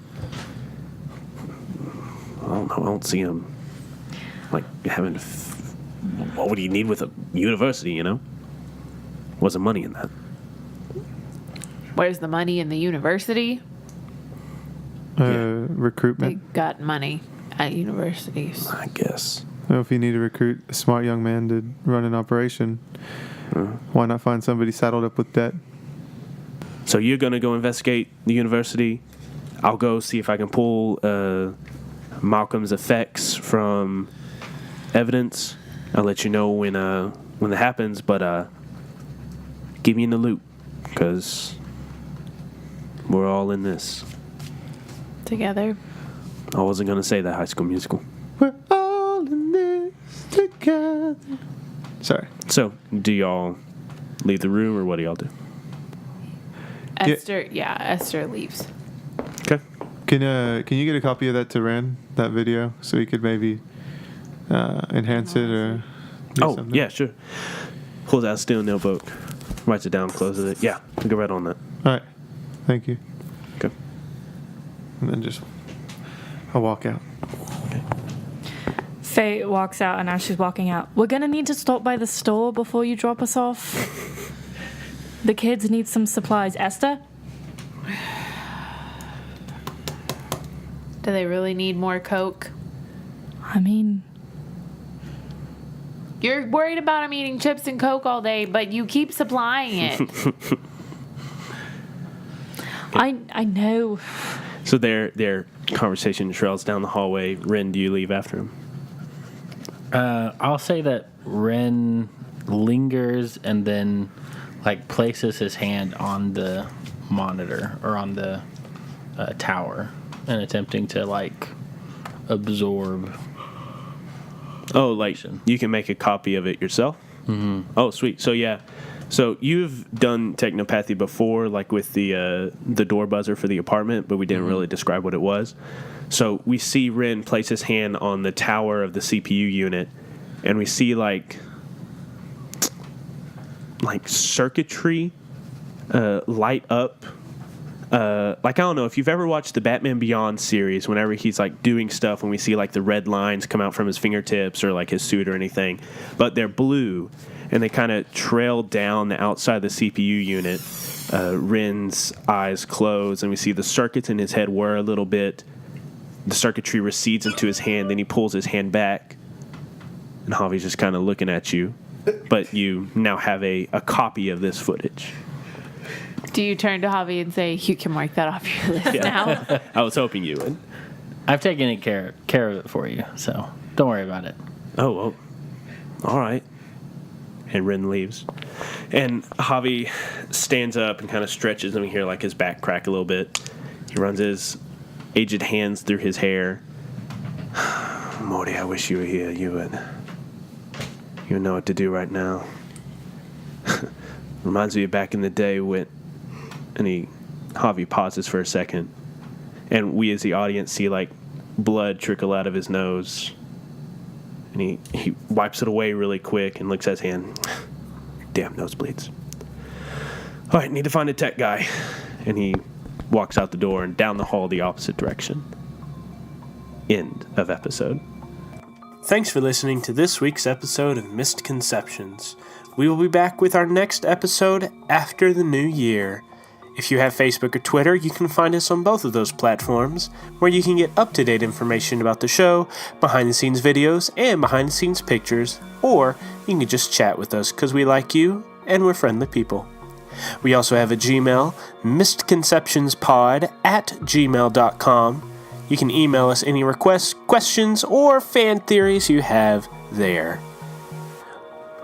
I don't know. I don't see him like having. What would you need with a university? Wasn't money in that. Where's the money in the university? Recruitment. They got money at universities. I guess. Well, if you need to recruit a smart young man to run an operation, why not find somebody saddled up with debt? So you're going to go investigate the university. I'll go see if I can pull Malcolm's effects from evidence. I'll let you know when that happens, but keep me in the loop, because we're all in this. Together. I wasn't going to say that, High School Musical. We're all in this together. Sorry. So, do y'all leave the room, or what do y'all do? Esther leaves. Okay. Can you get a copy of that to Ren, that video, so he could maybe enhance it or do something? Yeah, sure. Pulls out a steel notebook, writes it down, closes it. Yeah, we go right on that. All right. Thank you. Okay. And then I'll walk out. Faye walks out, and as she's walking out, we're going to need to stop by the store before you drop us off. The kids need some supplies. Esther? Do they really need more Coke? I mean, You're worried about them eating chips and Coke all day, but you keep supplying it. I know. So their conversation trails down the hallway. Ren, do you leave after him? I'll say that Ren lingers and then like places his hand on the monitor or on the tower and attempting to like absorb. Oh, like you can make a copy of it yourself? Mm-hmm. Oh, sweet. So yeah. So you've done technopathy before, like with the door buzzer for the apartment, but we didn't really describe what it was. So we see Ren place his hand on the tower of the CPU unit, and we see like circuitry light up. Like, I don't know if you've ever watched the Batman Beyond series, whenever he's like doing stuff and we see like the red lines come out from his fingertips or like his suit or anything, but they're blue and they kind of trail down the outside of the CPU unit. Ren's eyes close and we see the circuits in his head whir a little bit. The circuitry recedes into his hand, then he pulls his hand back and Javi's just kind of looking at you, but you now have a copy of this footage. Do you turn to Javi and say, you can mark that off your list now? I was hoping you would. I've taken care of it for you, so don't worry about it. Oh, well, all right. And Ren leaves. And Javi stands up and kind of stretches, and we hear like his back crack a little bit. He runs his aged hands through his hair. Morty, I wish you were here. You would know what to do right now. Reminds me of back in the day when... And Javi pauses for a second, and we as the audience see like blood trickle out of his nose, and he wipes it away really quick and looks at his hand. Damn, nosebleeds. All right, need to find a tech guy, and he walks out the door and down the hall the opposite direction. End of episode. Thanks for listening to this week's episode of Mistconceptions. We will be back with our next episode after the new year. If you have Facebook or Twitter, you can find us on both of those platforms, where you can get up-to-date information about the show, behind-the-scenes videos, and behind-the-scenes pictures, or you can just chat with us because we like you and we're friendly people. We also have a Gmail, mistconceptionspod@gmail.com. You can email us any requests, questions, or fan theories you have there.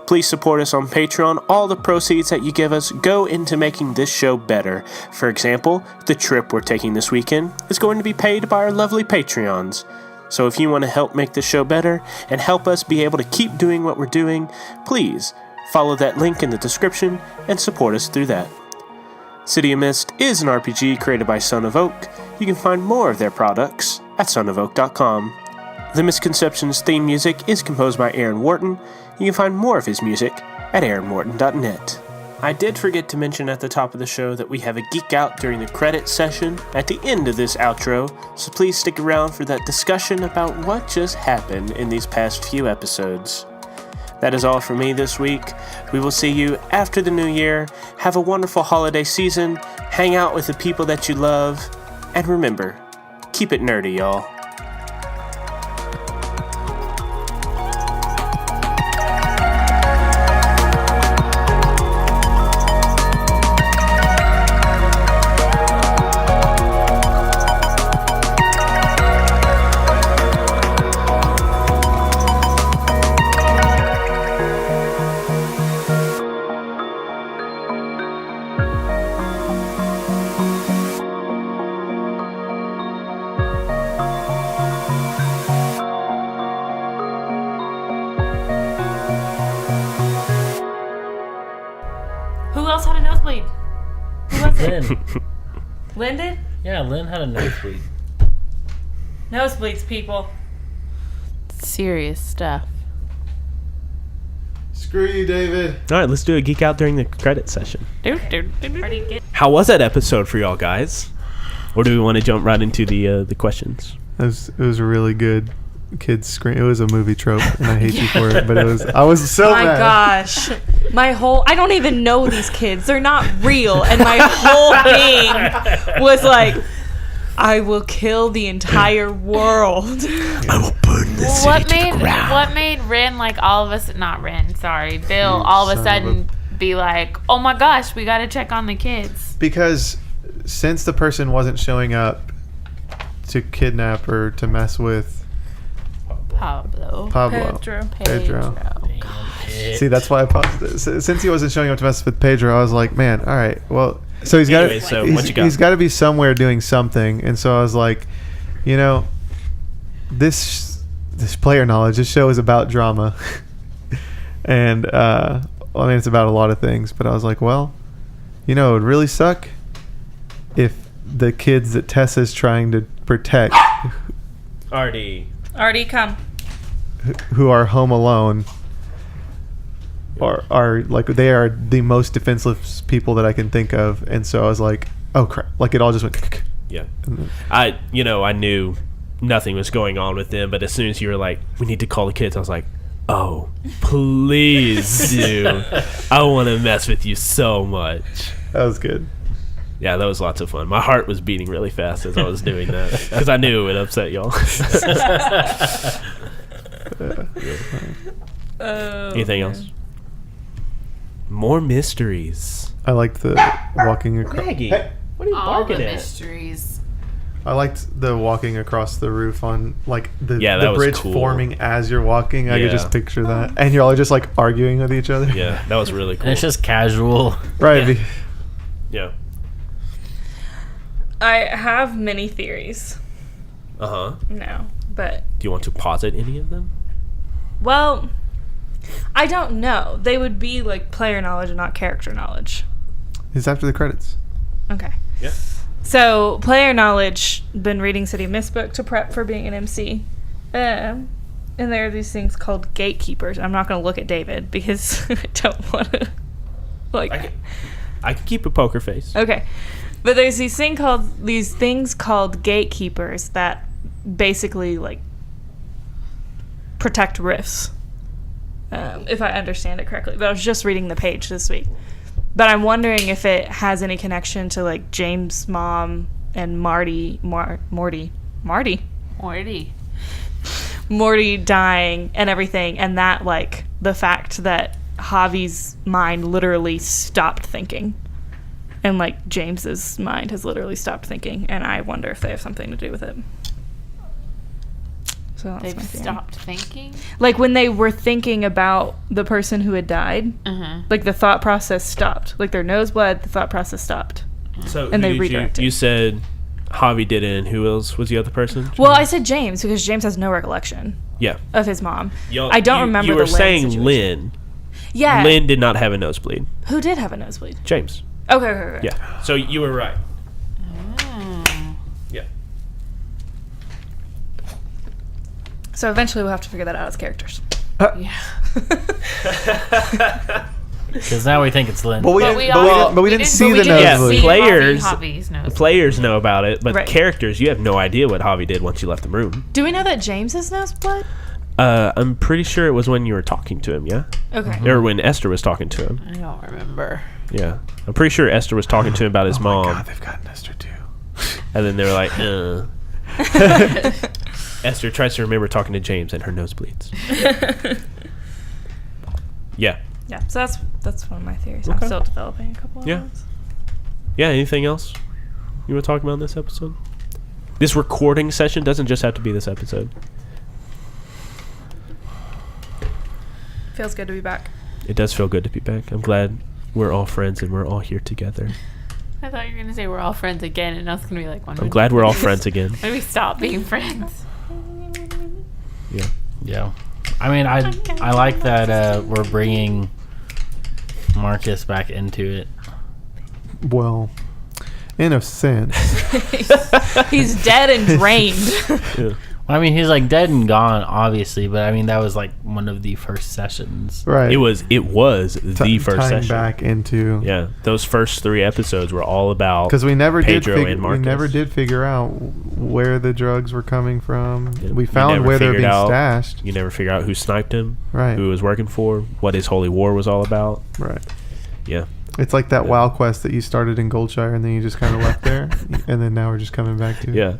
Please support us on Patreon. All the proceeds that you give us go into making this show better. For example, the trip we're taking this weekend is going to be paid by our lovely Patreons. So if you want to help make this show better and help us be able to keep doing what we're doing, please follow that link in the description and support us through that. City of Mist is an RPG created by Son of Oak. You can find more of their products at sonofoak.com. The Misconceptions theme music is composed by Aaron Wharton. You can find more of his music at aaronwharton.net. I did forget to mention at the top of the show that we have a Geek Out during the credits session at the end of this outro, so please stick around for that discussion about what just happened in these past few episodes. That is all for me this week. We will see you after the new year. Have a wonderful holiday season, hang out with the people that you love, and remember, keep it nerdy, y'all. Who else had a nosebleed? Who was it? Lynn. Lynn did? Yeah, Lynn had a nosebleed. Nosebleeds, people. Serious stuff. Screw you, David. All right, let's do a Geek Out during the credits session. Already get- How was that episode for y'all guys? Or do we want to jump right into the questions? It was a really good kids scream. It was a movie trope, and I hate you for it, but I was so my mad. gosh. I don't even know these kids. They're not real. And my whole thing was like, I will kill the entire world. I will burn this What made Ren like all of us? Not Ren, sorry, Bill. All of a son of sudden be like, oh my gosh, we got to check on the kids. Because since the person wasn't showing up to kidnap or to mess with Pablo. Pedro. See, that's why I paused it. Since he wasn't showing up to mess with Pedro, I was like, man, all right, well, so he's got Anyway, so what you got? he's got to be somewhere doing something, and so I was like, you know, this player knowledge. This show is about drama, and I mean, it's about a lot of things. But I was like, well, you know, it would really suck if the kids that Tessa's trying to protect, Artie. Already come. who are home alone, are like, they are the most defenseless people that I can think of. And so I was like, oh crap, like it all just went. Yeah. I knew nothing was going on with them, but as soon as you were like, we need to call the kids, I was like, oh, please do. I want to mess with you so much. That was good. Yeah, that was lots of fun. My heart was beating really fast as I was doing that because I knew it would upset y'all. Anything else? More mysteries. I liked the walking across. Maggie, what are you All the barking at? mysteries. I liked the walking across the roof on like the that was bridge cool. forming as you're walking. I could Yeah. just picture that, and you're all just like arguing with each other. Yeah, that was really cool. And it's just casual. Right. Yeah. Yeah. I have many theories. Uh-huh. No, but Do you want to posit any of them? well, I don't know. They would be like player knowledge and not character knowledge. It's after the credits. Okay. Yeah. So, player knowledge, been reading City of Mist book to prep for being an MC. And there are these things called gatekeepers. I'm not going to look at David because I don't want to, like... I can keep a poker face. Okay. But there's these things called gatekeepers that basically, like, protect rifts. If I understand it correctly. But I was just reading the page this week. But I'm wondering if it has any connection to, like, James' mom and Morty dying and everything. And that, like, the fact that Javi's mind literally stopped thinking. And like James's mind has literally stopped thinking, and I wonder if they have something to do with it. So that's They've my theory. stopped thinking. Like when they were thinking about the person who had died, like the thought process stopped. Like their nose bled, the thought process stopped. So And who they did redirected. You said Javi did it, and who else was the other person? Well, I said James because James has no recollection Yeah. of his mom. Y'all- I don't remember You were the Lynn saying situation. Lynn. Yeah. Lynn did not have a nosebleed. Who did have a nosebleed? James. Okay. Yeah. So you were right. Yeah. So eventually we'll have to figure that out as characters. Yeah. Because now we think it's Lynn. But we didn't see the nosebleed. Yeah, players- Javi's The nosebleed. players know about it, but Right. the characters, you have no idea what Javi did once you left the room. Do we know that James's nose bled? I'm pretty sure it was when you were talking to him, yeah? Okay. Or when Esther was talking to him. I don't remember. Yeah. I'm pretty sure Esther was talking to him about his mom. God, they've gotten Esther too. And then they were like, Esther tries to remember talking to James and her nose bleeds. Yeah. Yeah. So that's one of my theories. Okay. I'm still developing a couple of Yeah. ones. Yeah, anything else you want to talk about in this episode? This recording session doesn't just have to be this episode. Feels good to be back. It does feel good to be back. I'm glad we're all friends and we're all here together. I thought you were going to say we're all friends again, and I was going to be like, I'm glad we're all friends again. When we stop being friends? Yeah. Yeah. I mean, I like that we're bringing Marcus back into it. Well, in a sense. He's dead and drained. Yeah. I mean, he's like dead and gone, obviously, but I mean, that was like one of the first sessions. Right. It was the first tying session. back into. Yeah, those first 3 episodes were all about Because we never Pedro did and we Marcus. never did figure out where the drugs were coming from. Yeah, We we found never where they're figured being out- stashed. You never figure out who sniped him, Right. who he was working for, what his holy war was all about. Right. Yeah. It's like that Yeah. WoW quest that you started in Goldshire and then you just kind of left there, and then now we're just coming back to it. Yeah.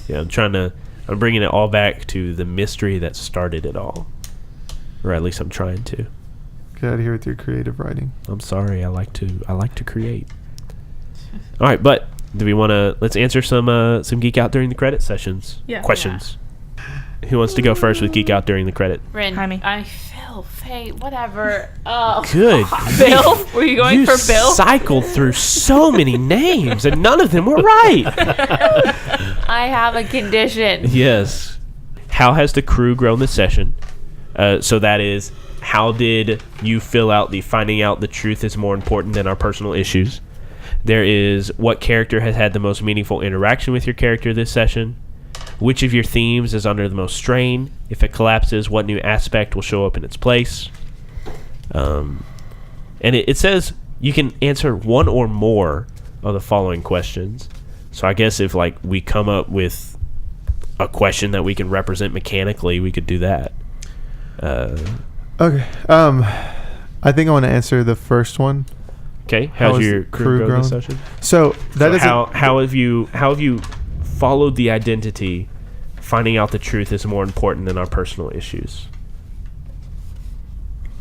Yeah, I'm bringing it all back to the mystery that started it all. Or at least I'm trying to. Get out of here with your creative writing. I'm sorry. I like to create. All right, but do we want to let's answer some Geek Out during the credit sessions? Yeah. Questions. Who wants to go first with Geek Out during the credit? Ren, Jaime. Phil, Faye, whatever. Oh, Good. Bill? Were you going for Bill? Cycled through so many names and none of them were right. I have a condition. Yes. How has the crew grown this session? So that is, how did you fill out the finding out the truth is more important than our personal issues? There is, what character has had the most meaningful interaction with your character this session? Which of your themes is under the most strain? If it collapses, what new aspect will show up in its place? And it says you can answer one or more of the following questions. So I guess if like we come up with a question that we can represent mechanically, we could do that. Okay. I think I want to answer the first one. Okay. How How's is your the crew crew grown this grown? session? So that So is how have you followed the identity? Finding out the truth is more important than our personal issues.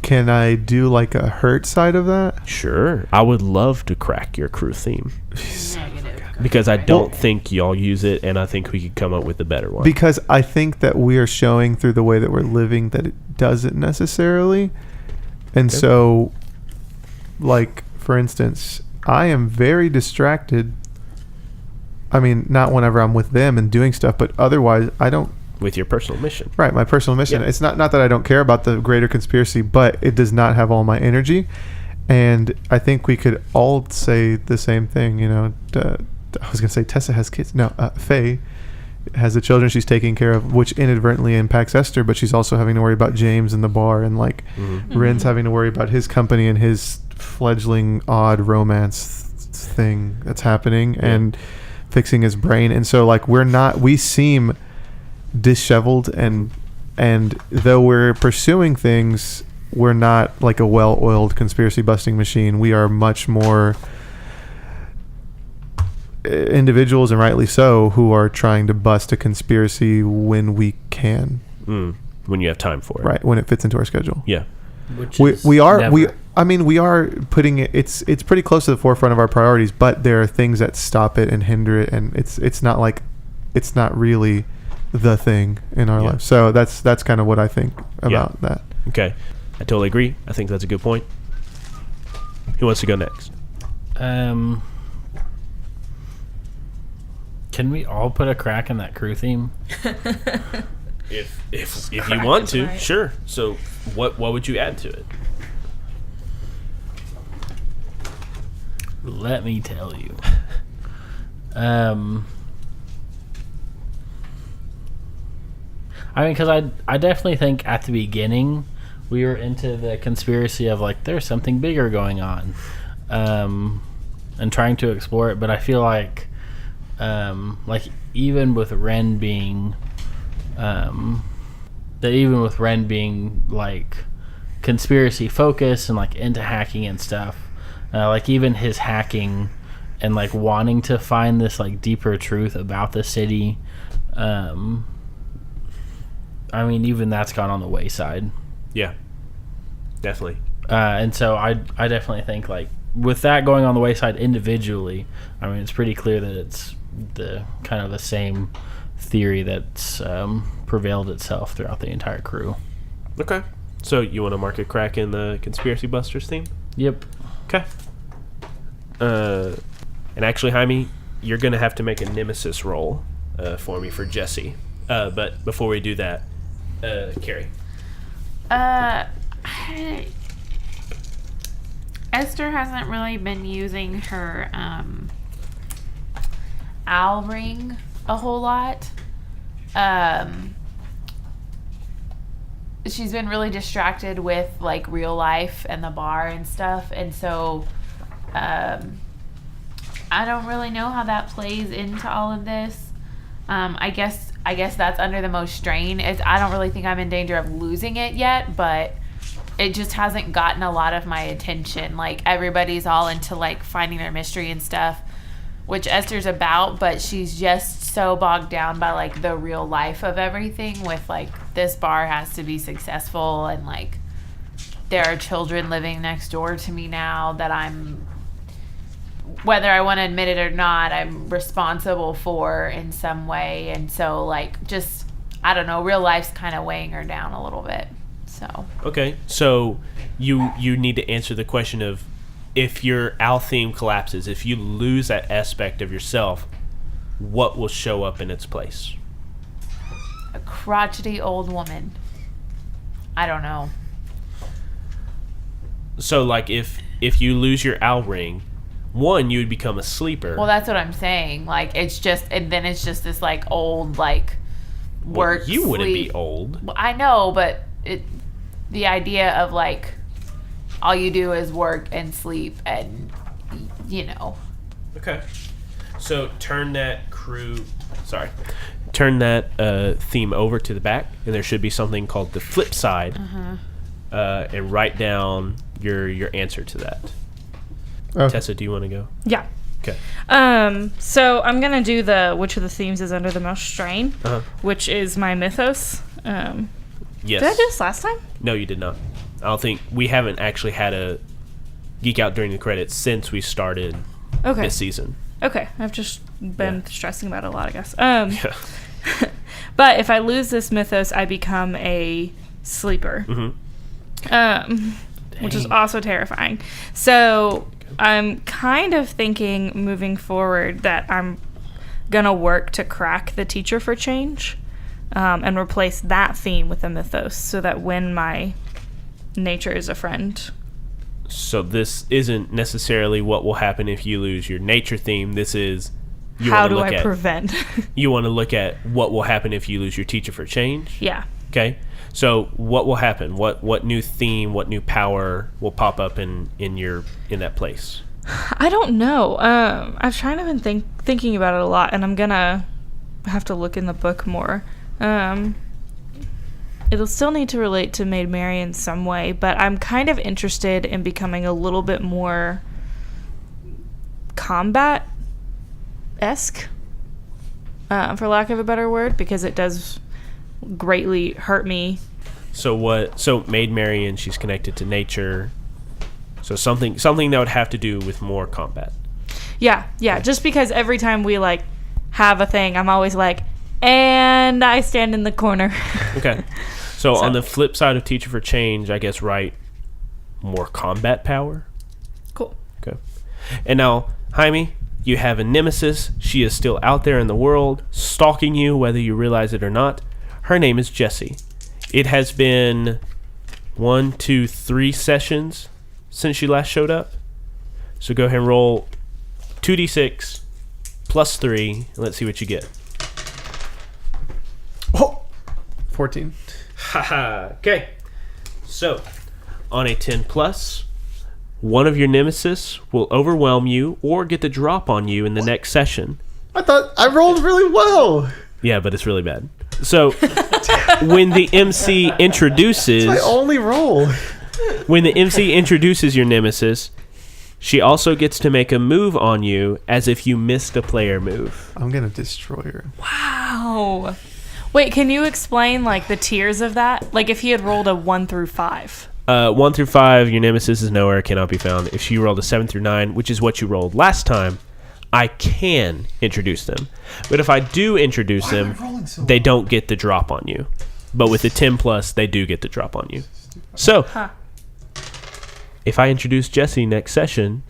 Can I do like a hurt side of that? Sure. I would love to crack your crew theme Negative. because I don't think y'all use it, and I think we could come up with a better one. Because I think that we are showing through the way that we're living that it doesn't necessarily. And Okay. so, like, for instance, I am very distracted. I mean, not whenever I'm with them and doing stuff, but otherwise, I don't. With your personal mission. Right, my personal mission. Yeah. It's not that I don't care about the greater conspiracy, but it does not have all my energy. And I think we could all say the same thing. You know, I was gonna say Tessa has kids. No, Faye has the children she's taking care of, which inadvertently impacts Esther. But she's also having to worry about James and the bar, and like Ren's having to worry about his company and his fledgling odd romance thing that's happening, and fixing his brain. And so like we seem disheveled, and though we're pursuing things, we're not like a well-oiled conspiracy busting machine. We are much more individuals, and rightly so, who are trying to bust a conspiracy when we can, When you have time for it. right, when it fits into our schedule. Yeah. Which We is are never. I mean, we are putting it. It's pretty close to the forefront of our priorities, but there are things that stop it and hinder it, and it's not like it's not really the thing in our life. So that's kind of what I think about that. Okay, I totally agree. I think that's a good point. Who wants to go next? Can we all put a crack in that crew theme? If you want to, sure. So what would you add to it? Let me tell you. I mean, because I definitely think at the beginning we were into the conspiracy of like there's something bigger going on, and trying to explore it. But I feel like even with Ren being, like conspiracy focused and like into hacking and stuff, like even his hacking and like wanting to find this like deeper truth about the city, I mean even that's gone on the wayside. Yeah, definitely. And so I definitely think like with that going on the wayside individually, I mean it's pretty clear that it's the kind of the same theory that's prevailed itself throughout the entire crew. Okay, so you want to mark a crack in the Conspiracy Busters theme? Yep. Okay. And actually, Jaime, you're gonna have to make a nemesis roll for me for Jesse. But before we do that, Carrie. Esther hasn't really been using her owl ring a whole lot. She's been really distracted with like real life and the bar and stuff, and so I don't really know how that plays into all of this. I guess that's under the most strain. I don't really think I'm in danger of losing it yet, but it just hasn't gotten a lot of my attention. Like everybody's all into like finding their mystery and stuff, which Esther's about, but she's just so bogged down by like the real life of everything with like this bar has to be successful and like there are children living next door to me now that I'm, whether I want to admit it or not, I'm responsible for in some way. And so like just, I don't know, real life's kind of weighing her down a little bit. So Okay, so you need to answer the question of if your owl theme collapses, if you lose that aspect of yourself, what will show up in its place? a crotchety old woman. I don't know. So like if you lose your owl ring, one, you would become a sleeper. Well, that's what I'm saying. Like it's just, and then it's just this like old like work. Well, you wouldn't sleep. be old. Well, I know, but the idea of like all you do is work and sleep and you know. Okay. So turn that theme over to the back, and there should be something called the flip side, and write down your answer to that. Okay. Tessa, do you want to go? Yeah. Okay. So I'm gonna do which of the themes is under the most strain, which is my mythos. Yes. Did I do this last time? No, you did not. I don't think we haven't actually had a geek out during the credits since we started this season. Okay, I've just been stressing about it a lot, I guess. Yeah. But if I lose this mythos, I become a sleeper, which is also terrifying. So I'm kind of thinking moving forward that I'm gonna work to crack the teacher for change, and replace that theme with a mythos, so that when my nature is a friend. So this isn't necessarily what will happen if you lose your nature theme. This is how do I prevent? You want to look at what will happen if you lose your teacher for change. Yeah. Okay. So what will happen? What new theme? What new power will pop up in that place? I don't know. I've kind of been thinking about it a lot, and I'm gonna have to look in the book more. It'll still need to relate to Maid Mary in some way, but I'm kind of interested in becoming a little bit more combat-esque, for lack of a better word, because it does greatly hurt me. So Maid Marian, she's connected to nature. So something that would have to do with more combat. Yeah. Just because every time we like have a thing, I'm always like, and I stand in the corner. Okay. So on the flip side of Teacher for Change, I guess write more combat power. Cool. Okay. And now, Jaime, you have a nemesis. She is still out there in the world, stalking you, whether you realize it or not. Her name is Jessie. It has been 1, 2, 3 sessions since you last showed up. So go ahead and roll 2d6 plus 3, and let's see what you get. Oh, 14. Haha. Okay. So, on a 10 plus, one of your nemesis will overwhelm you or get the drop on you in the next session. I thought I rolled really well. Yeah, but it's really bad. So, when the MC introduces... It's my only roll. When the MC introduces your nemesis, she also gets to make a move on you as if you missed a player move. I'm going to destroy her. Wow. Wait, can you explain like the tiers of that? Like if he had rolled a 1 through 5. 1 through 5, your nemesis is nowhere, cannot be found. If she rolled a 7 through 9, which is what you rolled last time, I can introduce them. But if I do introduce them, they don't get the drop on you. But with the 10 plus, they do get the drop on you. So, if I introduce Jessie next session,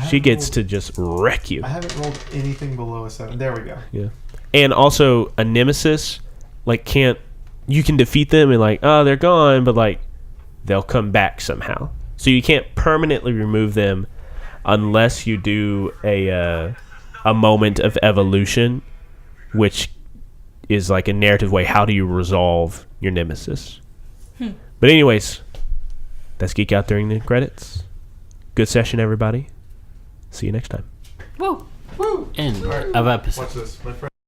she gets to just wreck you. I haven't rolled anything below a 7. There we go. Yeah. And also, a nemesis, like, you can defeat them and, like, oh, they're gone, but, like, they'll come back somehow. So you can't permanently remove them unless you do a moment of evolution, which is like a narrative way. How do you resolve your nemesis? But anyways, that's Geek Out during the credits. Good session, everybody. See you next time. Woo. End of episode. Watch this. My friend.